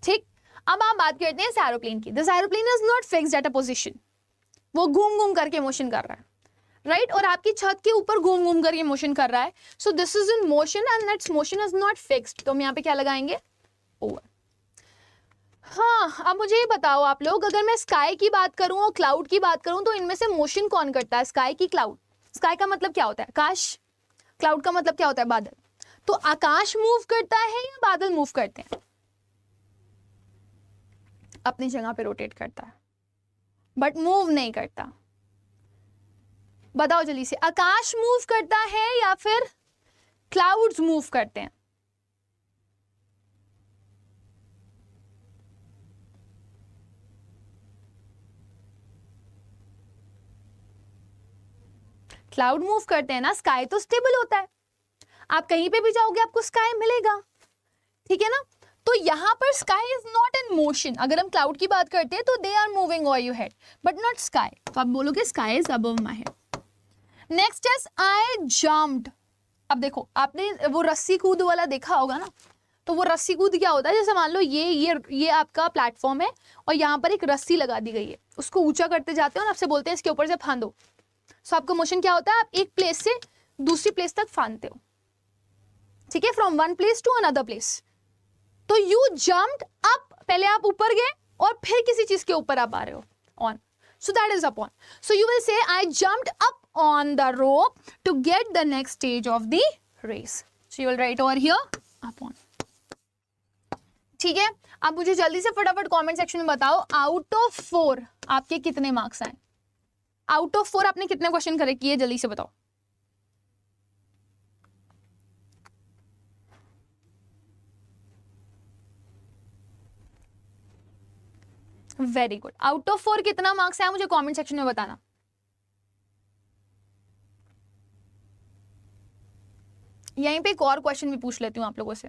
ठीक। अब आप बात करते हैं इस एरोप्लेन की। This aeroplane is not fixed at a position, वो घूम घूम करके मोशन कर रहा है, राइट। और आपकी छत के ऊपर घूम घूम करके मोशन कर रहा है। सो this is in motion and that's motion is not fixed. तो हम यहाँ पे क्या लगाएंगे, ओवर। हाँ, अब मुझे ये बताओ आप लोग, अगर मैं स्काई की बात करूं और क्लाउड की बात करूं तो इनमें से मोशन कौन करता है, स्काई की क्लाउड। स्काई का मतलब क्या होता है, आकाश। क्लाउड का मतलब क्या होता है, बादल। तो आकाश मूव करता है या बादल मूव करते हैं, अपनी जगह पे रोटेट करता है बट मूव नहीं करता। बताओ जल्दी से, आकाश मूव करता है या फिर क्लाउड्स मूव करते हैं। क्लाउड मूव करते हैं ना, स्काई तो स्टेबल होता है, आप कहीं पे भी जाओगे आपको स्काई मिलेगा, ठीक है ना। तो यहां पर sky is not in motion. अगर हम क्लाउड की बात करते हैं तो they are moving over your head but not sky, तो आप बोलोगे sky is above my head. Next is I jumped. अब देखो, आपने वो रस्सी कूद वाला देखा होगा ना, तो वो रस्सी कूद क्या होता है, जैसे मान लो ये आपका प्लेटफॉर्म है और यहाँ पर एक रस्सी लगा दी गई है, उसको ऊंचा करते जाते हो और आपसे बोलते हैं इसके ऊपर से फांदो। सो आपका मोशन क्या होता है, आप एक प्लेस से दूसरी प्लेस तक फांदते हो, ठीक है, from one place to another place. तो यू जम्प्ड अप, पहले आप ऊपर गए और फिर किसी चीज के ऊपर आप आ रहे हो, on, so that is upon. So you will say I jumped up on the rope to get the next stage of the race. So you will write over here upon, ठीक है। अब मुझे जल्दी से फटाफट कमेंट सेक्शन में बताओ, out of 4 आपके कितने मार्क्स आए? आउट ऑफ 4 आपने कितने क्वेश्चन करेक्ट किए, जल्दी से बताओ। वेरी गुड, आउट ऑफ 4 कितना मार्क्स आया मुझे कमेंट सेक्शन में बताना। यहीं पे एक और क्वेश्चन भी पूछ लेती हूं आप लोगों से।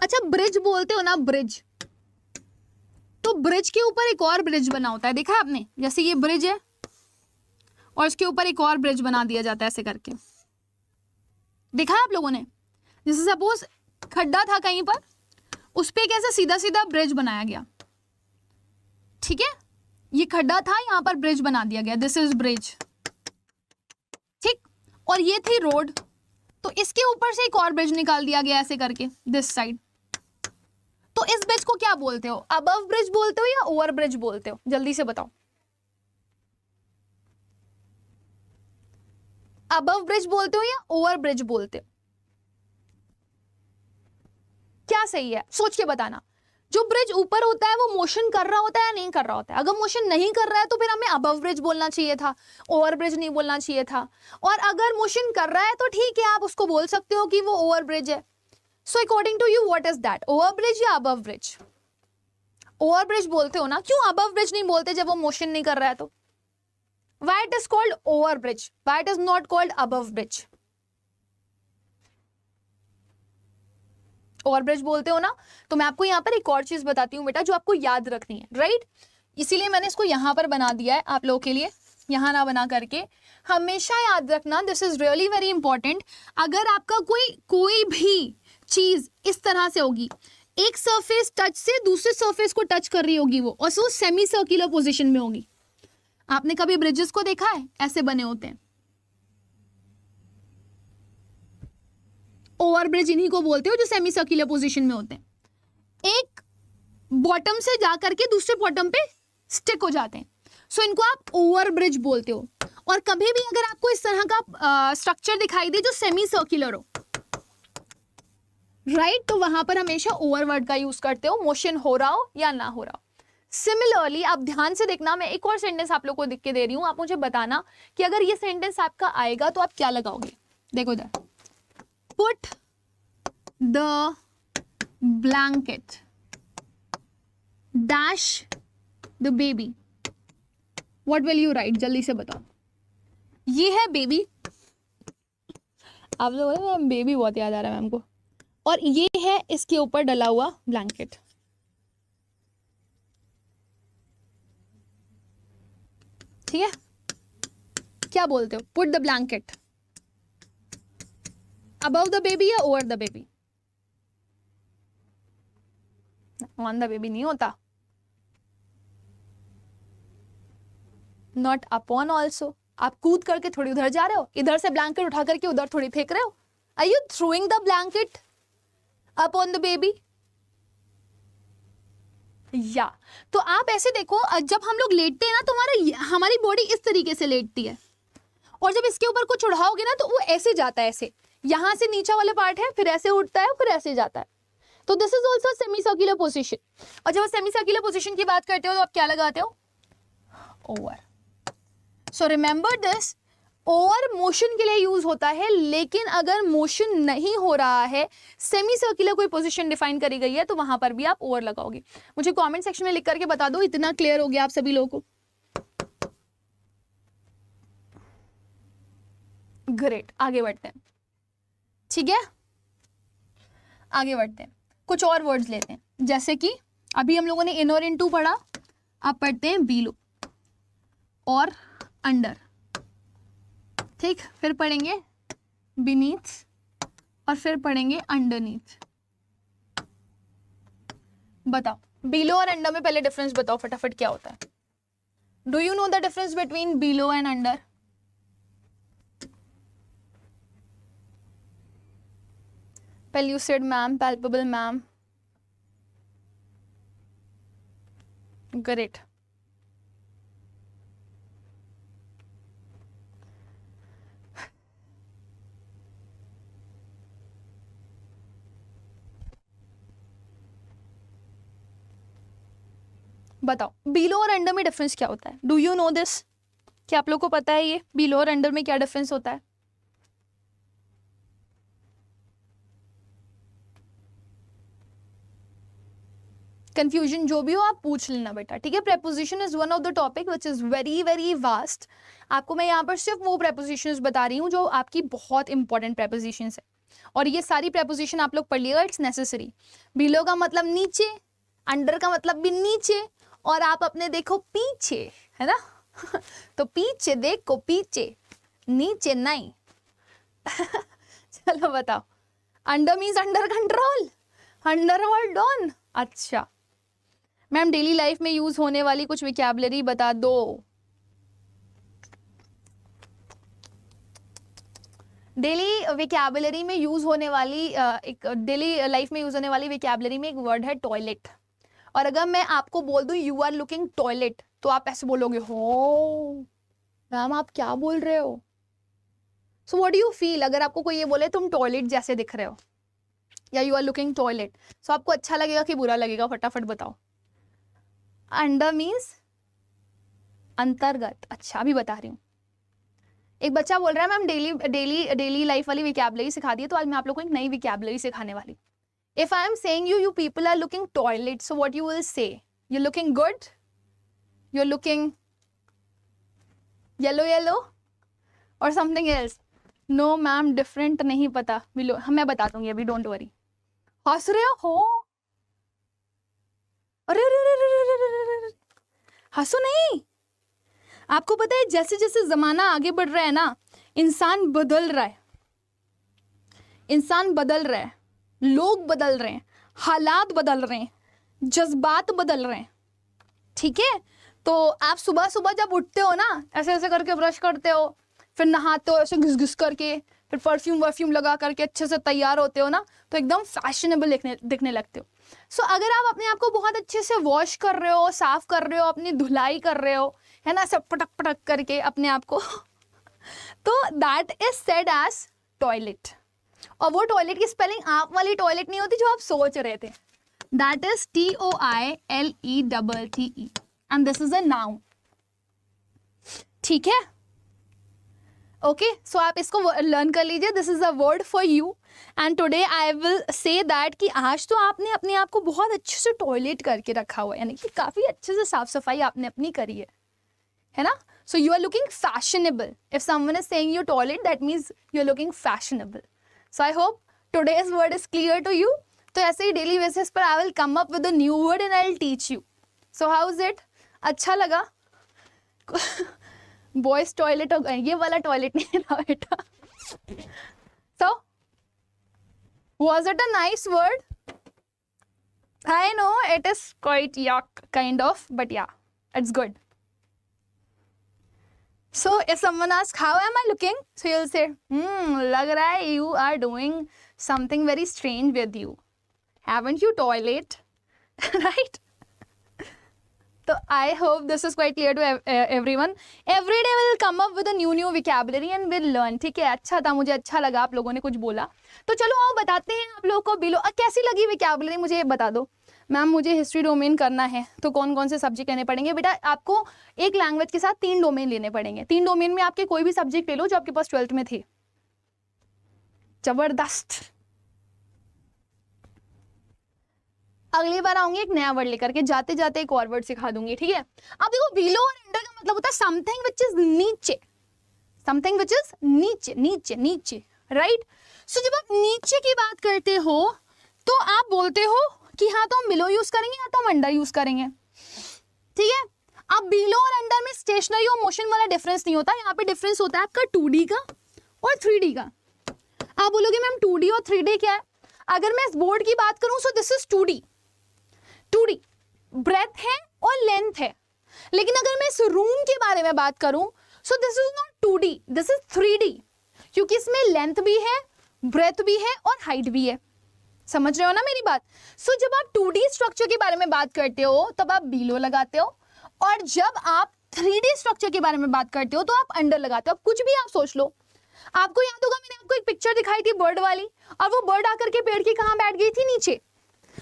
अच्छा, ब्रिज बोलते हो ना, ब्रिज, तो ब्रिज के ऊपर एक और ब्रिज बना होता है, देखा है आपने, जैसे ये ब्रिज है और इसके ऊपर एक और ब्रिज बना दिया जाता है ऐसे करके, देखा है आप लोगों ने। जैसे सपोज खड्डा था कहीं पर, उस पे कैसे सीधा सीधा ब्रिज बनाया गया, ठीक है, ये खड्डा था, यहां पर ब्रिज बना दिया गया, दिस इज ब्रिज, ठीक, और ये थी रोड, तो इसके ऊपर से एक और ब्रिज निकाल दिया गया ऐसे करके दिस साइड। तो इस ब्रिज को क्या बोलते हो, अबव ब्रिज बोलते हो या ओवर ब्रिज बोलते हो, जल्दी से बताओ। अबव ब्रिज बोलते हो या ओवर ब्रिज बोलते हो, क्या सही है, सोच के बताना। जो ब्रिज ऊपर होता है वो मोशन कर रहा होता है या नहीं कर रहा होता है? अगर मोशन नहीं कर रहा है तो फिर हमें अबव ब्रिज बोलना चाहिए था, ओवर ब्रिज नहीं बोलना चाहिए था। और अगर मोशन कर रहा है तो ठीक है, आप उसको बोल सकते हो कि वो ओवर ब्रिज है। So according to you what is that, over bridge या अबव ब्रिज? ओवर ब्रिज बोलते हो ना, क्यों अबव ब्रिज नहीं बोलते जब वो मोशन नहीं कर रहा है? तो why it is called over bridge, why it is not called above bridge? Over bridge बोलते हो ना, तो मैं आपको यहाँ पर एक और चीज बताती हूँ बेटा जो आपको याद रखनी है, राइट। इसीलिए मैंने इसको यहाँ पर बना दिया है आप लोगों के लिए, यहाँ ना बना करके। हमेशा याद रखना, this is really very important. अगर आपका कोई भी चीज इस तरह से होगी, एक सरफेस टच से दूसरे सरफेस को टच कर रही होगी वो, और वो सेमी सर्कुलर पोजिशन में होगी। आपने कभी ब्रिजेस को देखा है, ऐसे बने होते हैं। ओवर ब्रिज इन्हीं को बोलते हो जो सेमी सर्कुलर पोजीशन में होते हैं, एक बॉटम से जाकर के दूसरे बॉटम पे स्टिक हो जाते हैं। सो इनको आप ओवर ब्रिज बोलते हो। और कभी भी अगर आपको इस तरह का स्ट्रक्चर दिखाई दे जो सेमी सर्कुलर हो, राइट, तो वहां पर हमेशा ओवर वर्ड का यूज करते हो, मोशन हो रहा हो या ना हो रहा हो। सिमिलरली आप ध्यान से देखना, मैं एक और सेंटेंस आप लोग को लिख के दे रही हूं, आप मुझे बताना कि अगर ये सेंटेंस आपका आएगा तो आप क्या लगाओगे। देखो इधर, put the blanket dash the baby, what will you right, जल्दी से बताओ। ये है बेबी, आप लोगों ने बेबी बहुत याद आ रहा है मैम को, और ये है इसके ऊपर डला हुआ ब्लैंकेट। ठीक है, क्या बोलते हो, put the blanket above the baby या over the baby? On the baby नहीं होता, नॉट अपॉन ऑल्सो। आप कूद करके थोड़ी उधर जा रहे हो, इधर से ब्लैंकेट उठा करके उधर थोड़ी फेंक रहे हो। Are you throwing the blanket upon the baby? या तो आप ऐसे देखो, जब हम लोग लेटते हैं ना तो हमारी बॉडी इस तरीके से लेटती है, और जब इसके ऊपर कुछ उड़ाओगे ना तो वो ऐसे जाता है, ऐसे यहां से नीचे वाला पार्ट है, फिर ऐसे उठता है, फिर ऐसे जाता है। तो this is also semi circular position. और जब सेमी सर्कुलर पोजिशन की बात करते हो तो आप क्या लगाते हो, over. So remember this, over motion के लिए यूज होता है, लेकिन अगर मोशन नहीं हो रहा है, सेमी सर्कुलर कोई पोजीशन डिफाइन करी गई है, तो वहां पर भी आप ओवर लगाओगे। मुझे कमेंट सेक्शन में लिख करके बता दो, इतना क्लियर हो गया आप सभी लोगों को? ग्रेट, आगे बढ़ते हैं। ठीक है, आगे बढ़ते हैं, कुछ और वर्ड्स लेते हैं। जैसे कि अभी हम लोगों ने इन और इन टू पढ़ा, आप पढ़ते हैं बिलो और अंडर, ठीक, फिर पढ़ेंगे बीनीथ और फिर पढ़ेंगे अंडरनीथ। बताओ बिलो और अंडर में पहले डिफरेंस बताओ फटाफट, क्या होता है? Do you know the difference between below and under? pellucid ma'am, palpable ma'am, great. बताओ बिलो और अंडर में डिफरेंस क्या होता है? Do you know this? क्या आप लोग को पता है ये बिलो और अंडर में क्या डिफरेंस होता है? कंफ्यूजन जो भी हो आप पूछ लेना बेटा, ठीक है। Preposition is one of the topic which is very very vast. आपको मैं यहाँ पर सिर्फ वो प्रेपोजिशंस बता रही हूँ जो आपकी बहुत इंपॉर्टेंट प्रेपोजिशंस है, और ये सारी प्रेपोजिशन आप लोग पढ़ लिएगा, इट्स नेसेसरी। बिलो का मतलब नीचे, अंडर का मतलब भी नीचे, और आप अपने देखो पीछे, है ना तो पीछे देखो, पीछे, नीचे नहीं चलो बताओ, under means under control, under hold on. अच्छा मैम डेली लाइफ में यूज होने वाली कुछ विकैबुलरी बता दो। डेली विकैबुलरी में यूज होने वाली एक डेली लाइफ में यूज होने वाली विकैबुलरी में एक वर्ड है टॉयलेट। और अगर मैं आपको बोल दूं यू आर लुकिंग टॉयलेट, तो आप ऐसे बोलोगे हो मैम आप क्या बोल रहे हो। So what do you feel अगर आपको कोई ये बोले तुम टॉयलेट जैसे दिख रहे हो, या यू आर लुकिंग टॉयलेट, सो आपको अच्छा लगेगा कि बुरा लगेगा? फटाफट बताओ। अंडर मीन्स अंतर्गत। अच्छा अभी बता रही हूँ। एक बच्चा बोल रहा है मैम डेली लाइफ वाली विकैबुलरी सिखा दी है, तो आज मैं आप लोगों को एक नई विकैबुलरी सिखाने वाली। If I am saying you people are looking toilet, so what you will say? You're looking good? You're looking yellow or something else? No ma'am, different नहीं पता। मैं बता दूंगी अभी, डोंट वरी। हंस रहे हो? अरे हंसो नहीं। आपको पता है जैसे जैसे जमाना आगे बढ़ रहा है ना, इंसान बदल रहा है, इंसान बदल रहा है, लोग बदल रहे हैं, हालात बदल रहे हैं, जज्बात बदल रहे हैं, ठीक है। तो आप सुबह सुबह जब उठते हो ना, ऐसे ऐसे करके ब्रश करते हो, फिर नहाते हो ऐसे घिस घिस करके, फिर परफ्यूम लगा करके अच्छे से तैयार होते हो ना, तो एकदम फैशनेबल दिखने लगते हो। सो अगर आप अपने आप को बहुत अच्छे से वॉश कर रहे हो, साफ कर रहे हो, अपनी धुलाई कर रहे हो, है ना, सब पटक पटक करके अपने आप को तो that is said as toilet. और वो टॉयलेट की स्पेलिंग आप वाली टॉयलेट नहीं होती जो आप सोच रहे थे। That is TOILETTE and this is a noun, ठीक है। ओके सो आप इसको लर्न कर लीजिए, this is a word for you. And today I will say that कि आज तो आपने अपने आप को बहुत अच्छे से टॉयलेट करके रखा हुआ है, यानी कि काफी अच्छे से साफ सफाई आपने अपनी करी है ना। So you are looking fashionable. If someone is saying you toilet, that means you are looking fashionable. So I hope today's word is clear to you. तो ऐसे ही डेली बेसिस पर I will come up with a new word and I'll teach you. So how is it? अच्छा लगा? Boys toilet हो गए, ये वाला toilet नहीं था बेटा। So was it a nice word? I know it is quite yuck kind of, but yeah, it's good. So if someone asks how am I looking, so you'll say लग रहा है you are doing something very strange with you, haven't you toilet right? So I hope this is quite clear to everyone. Every day we'll come up with a new vocabulary and we'll learn, ठीक है। अच्छा था, मुझे अच्छा लगा आप लोगों ने कुछ बोला। तो चलो आओ बताते हैं आप लोगों को बिलो कैसी लगी vocabulary, मुझे ये बता दो। मैम मुझे हिस्ट्री डोमेन करना है, तो कौन कौन से सब्जेक्ट लेने पड़ेंगे? बेटा आपको एक लैंग्वेज के साथ 3 डोमेन लेने पड़ेंगे। 3 डोमेन में आपके कोई भी सब्जेक्ट ले लो जो आपके पास 12th में थे। जबरदस्त। अगली बार आऊंगी एक नया वर्ड लेकर के, जाते जाते एक और वर्ड सिखा दूंगी, ठीक है। अब देखो बिलो और अंडर का मतलब होता है समथिंग विच इज नीचे, समथिंग विच इज नीचे नीचे नीचे, राइट। सो जब आप नीचे की बात करते हो तो आप बोलते हो कि हाँ तो हम बिलो यूज करेंगे या तो हम अंडर यूज करेंगे, ठीक है। अब बिलो और अंडर में स्टेशनरी और मोशन वाला डिफरेंस नहीं होता, यहाँ पे डिफरेंस होता है आपका 2D का और 3D का। आप बोलोगे मैम 2D और 3D क्या है? अगर मैं इस बोर्ड की बात करूं, so this is 2D, 2D breath है और लेंथ है। लेकिन अगर मैं इस रूम के बारे में बात करूं, so this is not 2D, this is 3D, क्योंकि इसमें लेंथ भी है, ब्रेथ भी है और हाइट भी है। समझ रहे हो ना मेरी बात? सो जब आप 2D स्ट्रक्चर के बारे में बात करते हो तब आप बिलो लगाते हो, और जब आप 3D स्ट्रक्चर के बारे में बात करते हो तो आप अंडर लगाते हो। अब कुछ भी आप सोच लो, आपको याद होगा मैंने आपको एक पिक्चर दिखाई थी बर्ड वाली, और वो बर्ड आकर के पेड़ के कहाँ बैठ गई थी? नीचे।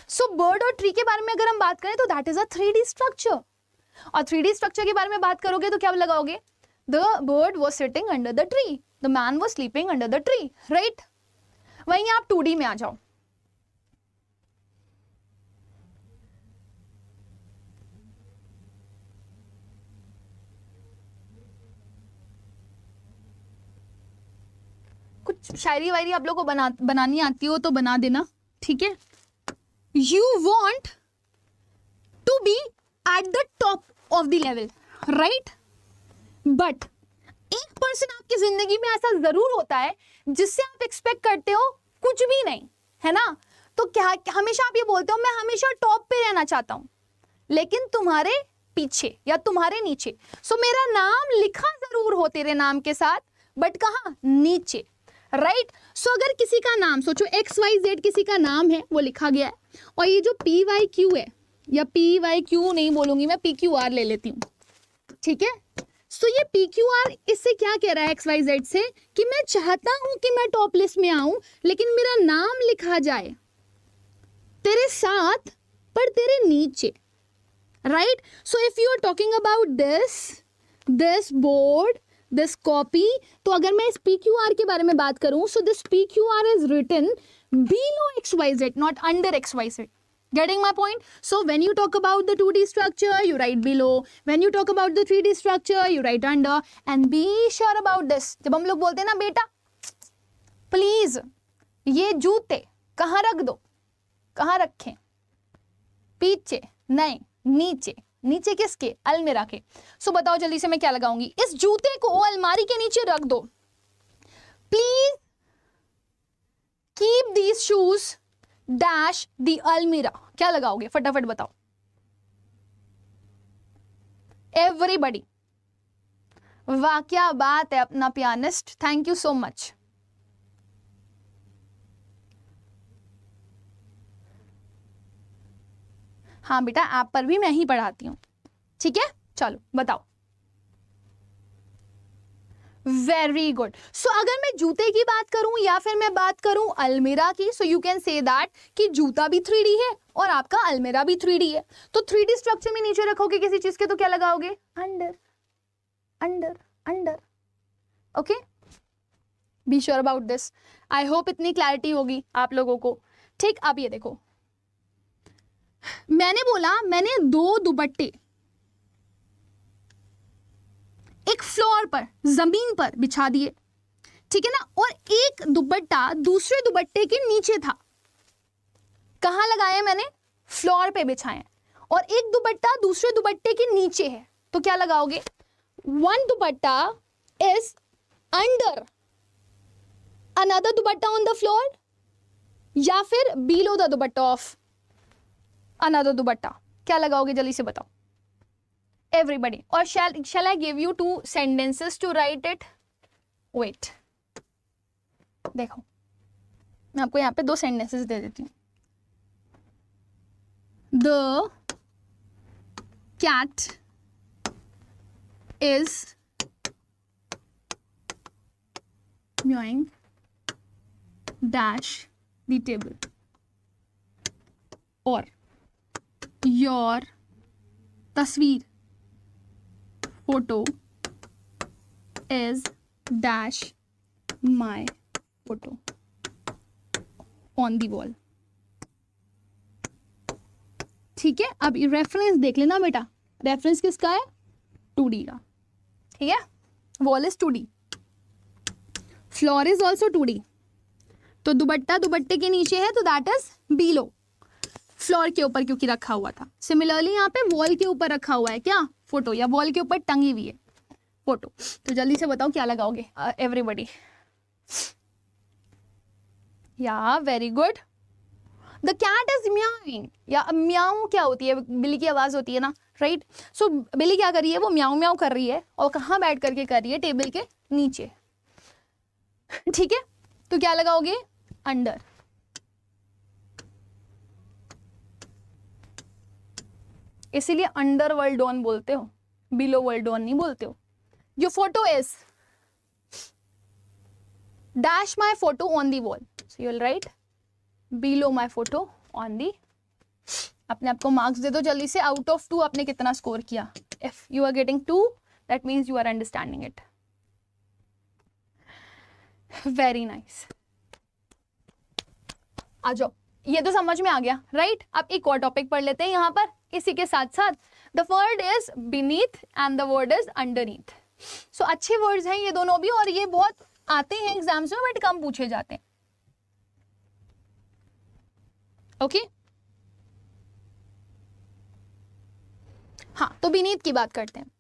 सो बर्ड और ट्री के बारे में अगर हम बात करें तो that is a 3D structure, और 3D स्ट्रक्चर के बारे में बात करोगे तो क्या लगाओगे? The bird was sitting under the tree, the man was sleeping under the tree, right? वहीं आप 2D में आ जाओ। कुछ शायरी वायरी आप लोग को बनानी आती हो तो बना देना, ठीक है? You want to be at the top of the level, right? But एक पर्सन आपकी जिंदगी में ऐसा जरूर होता है जिससे आप एक्सपेक्ट करते हो कुछ भी नहीं, है ना? तो क्या हमेशा आप ये बोलते हो मैं हमेशा टॉप पे रहना चाहता हूं, लेकिन तुम्हारे पीछे या तुम्हारे नीचे। सो मेरा नाम लिखा जरूर हो तेरे नाम के साथ, बट कहाँ? नीचे, राइट? सो अगर किसी का नाम सोचो XYZ किसी का नाम है, वो लिखा गया है, और ये जो PYQ है, या PYQ नहीं बोलूंगी मैं, PQR ले लेती हूँ, ठीक है? सो ये PQR इससे क्या कह रहा है XYZ से कि मैं चाहता हूं कि मैं टॉप लिस्ट में आऊं, लेकिन मेरा नाम लिखा जाए तेरे साथ पर तेरे नीचे, right? So if you are talking about this board, this copy, तो अगर मैं इस PQR के बारे में बात करूं, so this PQR is written below XYZ, not under XYZ. Getting my point? So when you talk about the 2D structure, you write below. When you talk about the 3D structure, you write under. And be sure about this. जब हम लोग बोलते हैं ना बेटा, please ये जूते कहाँ रख दो, कहाँ रखें? पीछे नहीं, नीचे। नीचे किसके? अलमीरा के। सो बताओ जल्दी से मैं क्या लगाऊंगी? इस जूते को अलमारी के नीचे रख दो। Please keep these shoes dash the अलमीरा। क्या लगाओगे? फटाफट बताओ एवरीबडी। वाह क्या बात है अपना pianist, thank you so much. हाँ बेटा, ऐप पर भी मैं ही पढ़ाती हूँ, ठीक है? चलो बताओ। Very good. सो अगर मैं जूते की बात करूं या फिर मैं बात करूं अलमीरा की, सो यू कैन से दैट कि जूता भी 3D है और आपका अलमीरा भी 3D है। तो 3D स्ट्रक्चर में नीचे रखोगे किसी चीज के तो क्या लगाओगे? Under, under, under. Okay, be sure about this. I hope इतनी क्लैरिटी होगी आप लोगों को, ठीक? अब ये देखो, मैंने बोला मैंने 2 दुपट्टे एक फ्लोर पर, जमीन पर बिछा दिए, ठीक है ना? और एक दुपट्टा दूसरे दुपट्टे के नीचे था। कहां लगाया मैंने? फ्लोर पे बिछाए। और एक दुपट्टा दूसरे दुपट्टे के नीचे है, तो क्या लगाओगे? One dupatta is under another dupatta on the floor, या फिर below the dupatta of another दुपट्टा। क्या लगाओगे? जल्दी से बताओ everybody. or shall I give you 2 sentences to write it? wait, देखो मैं आपको यहाँ पे 2 sentences दे देती हूँ। The cat is meowing dash the table, और your तस्वीर photo is dash my photo on the wall। ठीक है? अब रेफरेंस देख लेना बेटा, रेफरेंस किसका है? 2D का, ठीक है? Wall is 2D, floor is also 2D, तो दुपट्टा दुपट्टे के नीचे है तो दैट इज बिलो, फ्लोर के ऊपर क्योंकि रखा हुआ था। सिमिलरली यहाँ पे वॉल के ऊपर रखा हुआ है क्या? फोटो, या वॉल के ऊपर टंगी हुई है फोटो। तो जल्दी से बताओ क्या लगाओगे एवरीबॉडी। या very good. The cat is meowing, या म्याऊ क्या होती है, बिल्ली की आवाज होती है ना, राइट। सो बिल्ली क्या कर रही है, वो म्याऊ म्याऊ कर रही है, और कहाँ बैठ करके कर रही है, टेबल के नीचे, ठीक है। तो क्या लगाओगे, अंडर। इसीलिए अंडर वर्ल्ड डॉन बोलते हो, बिलो वर्ल्ड डॉन नहीं बोलते हो। जो photo is dash my photo on the wall, so you will right below my photo on the. अपने आप को मार्क्स दे दो जल्दी से। आउट ऑफ 2 आपने कितना स्कोर किया। If you are getting 2 that means you are understanding it. Very nice. आ जाओ, ये तो समझ में आ गया, राइट। अब एक और टॉपिक पढ़ लेते हैं यहाँ पर इसी के साथ साथ। The word is beneath and the word is underneath. So अच्छे वर्ड्स हैं ये दोनों भी, और ये बहुत आते हैं एग्जाम्स में बट कम पूछे जाते हैं। ओके हाँ, तो बीनीथ की बात करते हैं।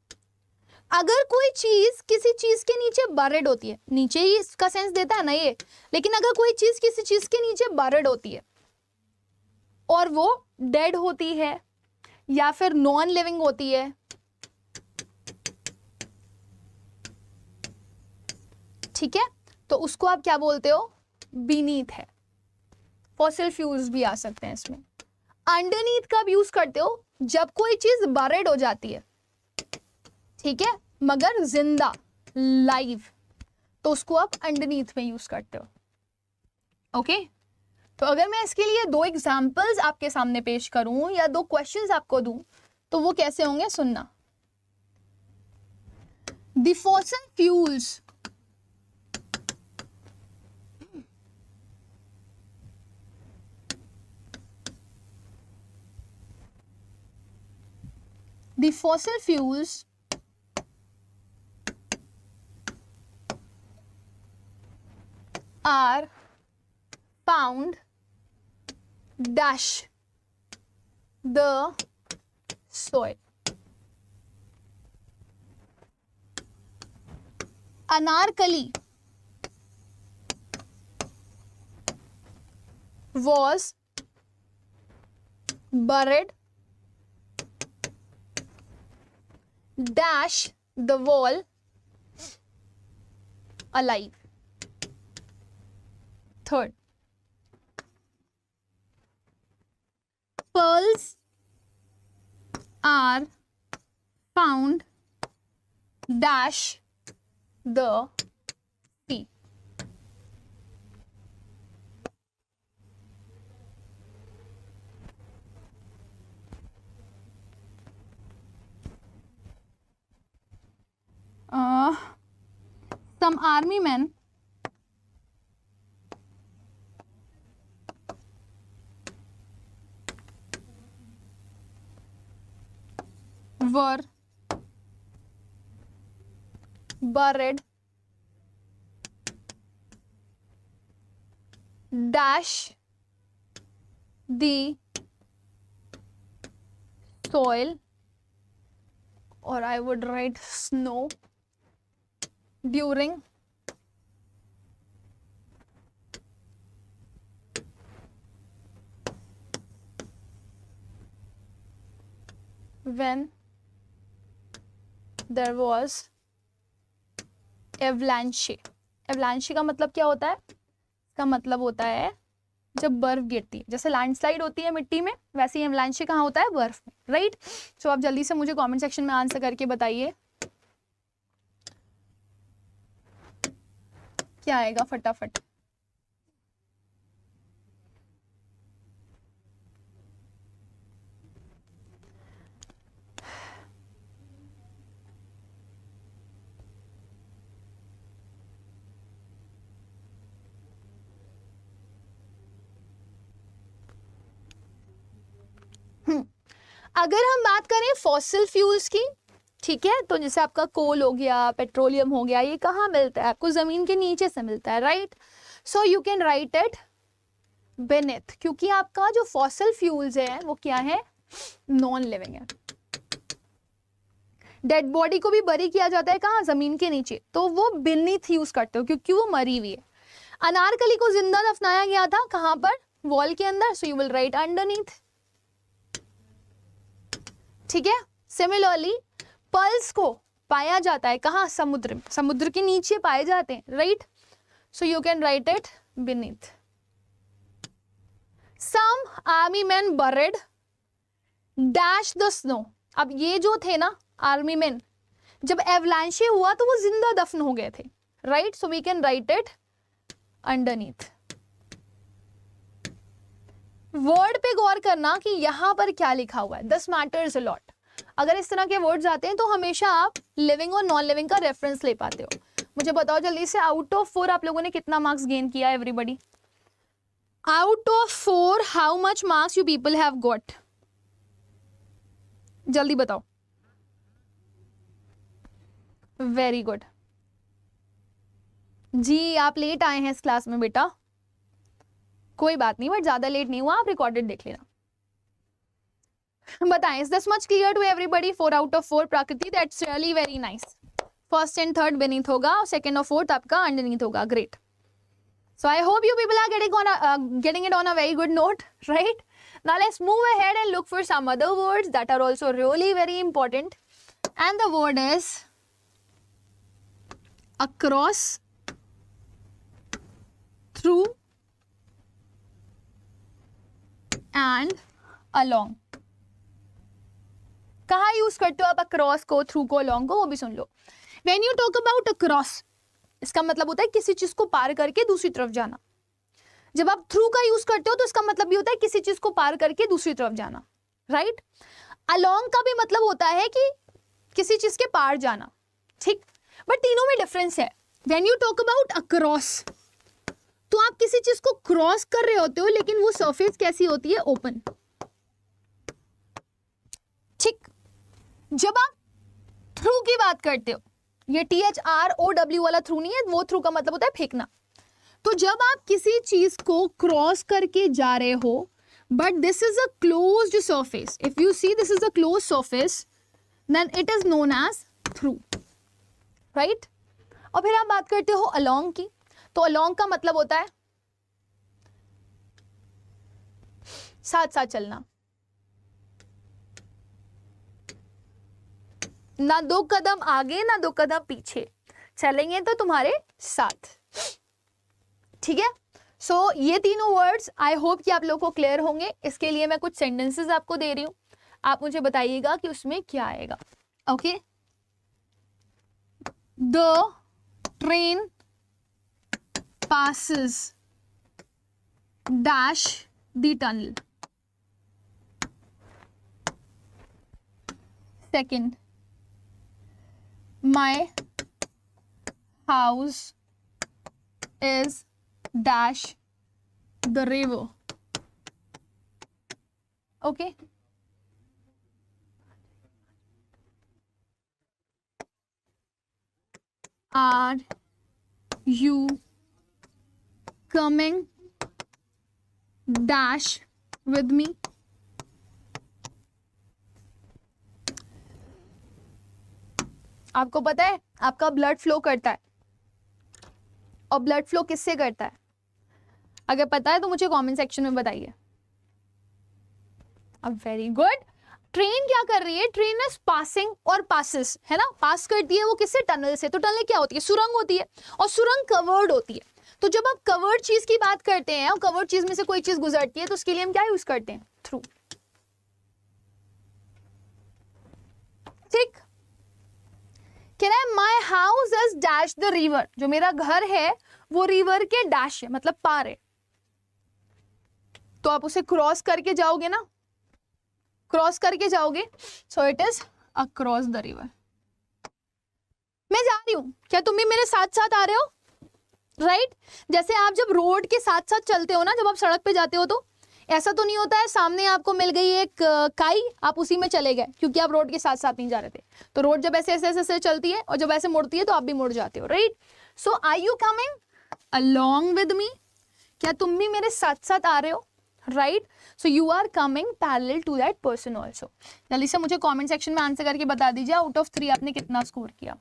अगर कोई चीज किसी चीज के नीचे बरेड होती है, नीचे ही इसका सेंस देता है ना ये, लेकिन अगर कोई चीज किसी चीज के नीचे बरेड होती है और वो डेड होती है या फिर नॉन लिविंग होती है, ठीक है, तो उसको आप क्या बोलते हो, बीनीथ है। फॉसिल फ्यूल्स भी आ सकते हैं इसमें। अंडरनीथ का यूज करते हो जब कोई चीज बरेड हो जाती है, ठीक है, मगर जिंदा, लाइव, तो उसको आप अंडरनीथ में यूज करते हो। ओके तो अगर मैं इसके लिए 2 एग्जाम्पल्स आपके सामने पेश करूं या 2 क्वेश्चंस आपको दूं, तो वो कैसे होंगे, सुनना। The fossil fuels are found dash the soil. Anarkali was buried dash the wall alive. Third, pearls are found dash the sea. Some army men were buried dash the soil, or I would write snow, during when there was avalanche. avalanche का मतलब क्या होता है, इसका मतलब होता है जब बर्फ गिरती है, जैसे लैंडस्लाइड होती है मिट्टी में, वैसे ही avalanche कहाँ होता है, बर्फ में, राइट। सो आप जल्दी से मुझे कमेंट सेक्शन में आंसर करके बताइए क्या आएगा फटाफट। अगर हम बात करें फॉसिल फ्यूल्स की, ठीक है, तो जैसे आपका कोल हो गया, पेट्रोलियम हो गया, ये कहाँ मिलता है, आपको जमीन के नीचे से मिलता है, right. So you can write it beneath, क्योंकि आपका जो फॉसिल फ्यूल्स है वो क्या है, नॉन लिविंग है। डेड बॉडी को भी बरी किया जाता है कहाँ, जमीन के नीचे, तो वो beneath यूज करते हो क्योंकि वो मरी हुई है। अनारकली को जिंदा दफनाया गया था कहाँ पर, वॉल के अंदर, सो यू विल राइट अंडरनीथ। ठीक है। सिमिलरली पल्स को पाया जाता है कहाँ, समुद्र में, समुद्र के नीचे पाए जाते हैं, right, so you can write it beneath। Some army men buried dash the snow। अब ये जो थे ना आर्मी मैन, जब एवलांशे हुआ तो वो जिंदा दफन हो गए थे, right, so we can write it underneath. Word पे गौर करना कि यहां पर क्या लिखा हुआ है, दिस मैटर्स अ लॉट। अगर इस तरह के वर्ड्स आते हैं तो हमेशा आप लिविंग और नॉन लिविंग का रेफरेंस ले पाते हो। मुझे बताओ जल्दी से, आउट ऑफ 4 आप लोगों ने कितना मार्क्स गेन किया, everybody? Out of 4 how much marks you people have got, जल्दी बताओ। वेरी गुड जी, आप लेट आए हैं इस क्लास में बेटा, कोई बात नहीं, बट ज्यादा लेट नहीं हुआ, आप रिकॉर्डेड देख लेना। बताएं, is this much clear to everybody? 4 out of 4 प्राकृति, that's really very nice. First and third beneath होगा और सेकंड और फोर्थ आपका अंडरनीथ होगा, great. So I hope you people are getting it on a very good note, right? Now let's move ahead and look for some other words that are also really very important. And the word is across, through and along। कहाँ use करते हो आप across को, through को, along को, वो भी सुन लो। When you talk about across, इसका मतलब होता है किसी चीज को पार करके दूसरी तरफ जाना। जब आप थ्रू का यूज करते हो तो इसका मतलब भी होता है किसी चीज को पार करके दूसरी तरफ जाना, राइट। अलोंग का भी मतलब होता है कि किसी चीज के पार जाना, ठीक, बट तीनों में डिफरेंस है। When you talk about across, तो आप किसी चीज को क्रॉस कर रहे होते हो, लेकिन वो सरफेस कैसी होती है, ओपन, ठीक। जब आप थ्रू की बात करते हो, ये THROW वाला थ्रू नहीं है, वो थ्रू का मतलब होता है फेंकना। तो जब आप किसी चीज को क्रॉस करके जा रहे हो, but this is a closed surface, if you see this is a closed surface, then it is known as through, right. और फिर आप बात करते हो अलोंग की, तो अलोंग का मतलब होता है साथ साथ चलना, ना 2 कदम आगे ना 2 कदम पीछे, चलेंगे तो तुम्हारे साथ, ठीक है। सो ये तीनों वर्ड्स आई होप कि आप लोगों को क्लियर होंगे। इसके लिए मैं कुछ सेंटेंसेस आपको दे रही हूं, आप मुझे बताइएगा कि उसमें क्या आएगा, okay. The train passes dash the tunnel। Second, my house is dash the river। Okay, are you coming dash with me। आपको पता है आपका ब्लड फ्लो करता है, और ब्लड फ्लो किससे करता है? अगर पता है तो मुझे कमेंट सेक्शन में बताइए। अब वेरी गुड। ट्रेन क्या कर रही है? ट्रेन इज पासिंग और पासिस, है ना, पास करती है वो किससे? टनल से। तो टनल क्या होती है? सुरंग होती है, और सुरंग कवर्ड होती है। तो जब आप कवर्ड चीज की बात करते हैं और कवर्ड चीज में से कोई चीज गुजरती है, तो उसके लिए हम क्या यूज करते हैं? थ्रू, ठीक। कह रहा है my house is dash the river, जो मेरा घर है वो रिवर के डैश है, मतलब पार है। तो आप उसे क्रॉस करके जाओगे ना, क्रॉस करके जाओगे, so it is across the river. मैं जा रही हूं, क्या तुम भी मेरे साथ साथ आ रहे हो? राइट जैसे आप जब रोड के साथ साथ चलते हो ना, जब आप सड़क पे जाते हो, तो ऐसा तो नहीं होता है सामने आपको मिल गई एक काई, आप उसी में चले गए क्योंकि आप रोड के साथ साथ नहीं जा रहे थे। तो रोड जब ऐसे ऐसे ऐसे चलती है और जब ऐसे मुड़ती है तो आप भी मुड़ जाते हो, right. So are you coming along with me, क्या तुम भी मेरे साथ साथ आ रहे हो? Right. So you are coming parallel to that person also. जल्दी से मुझे कॉमेंट सेक्शन में आंसर करके बता दीजिए आउट ऑफ 3 आपने कितना स्कोर किया.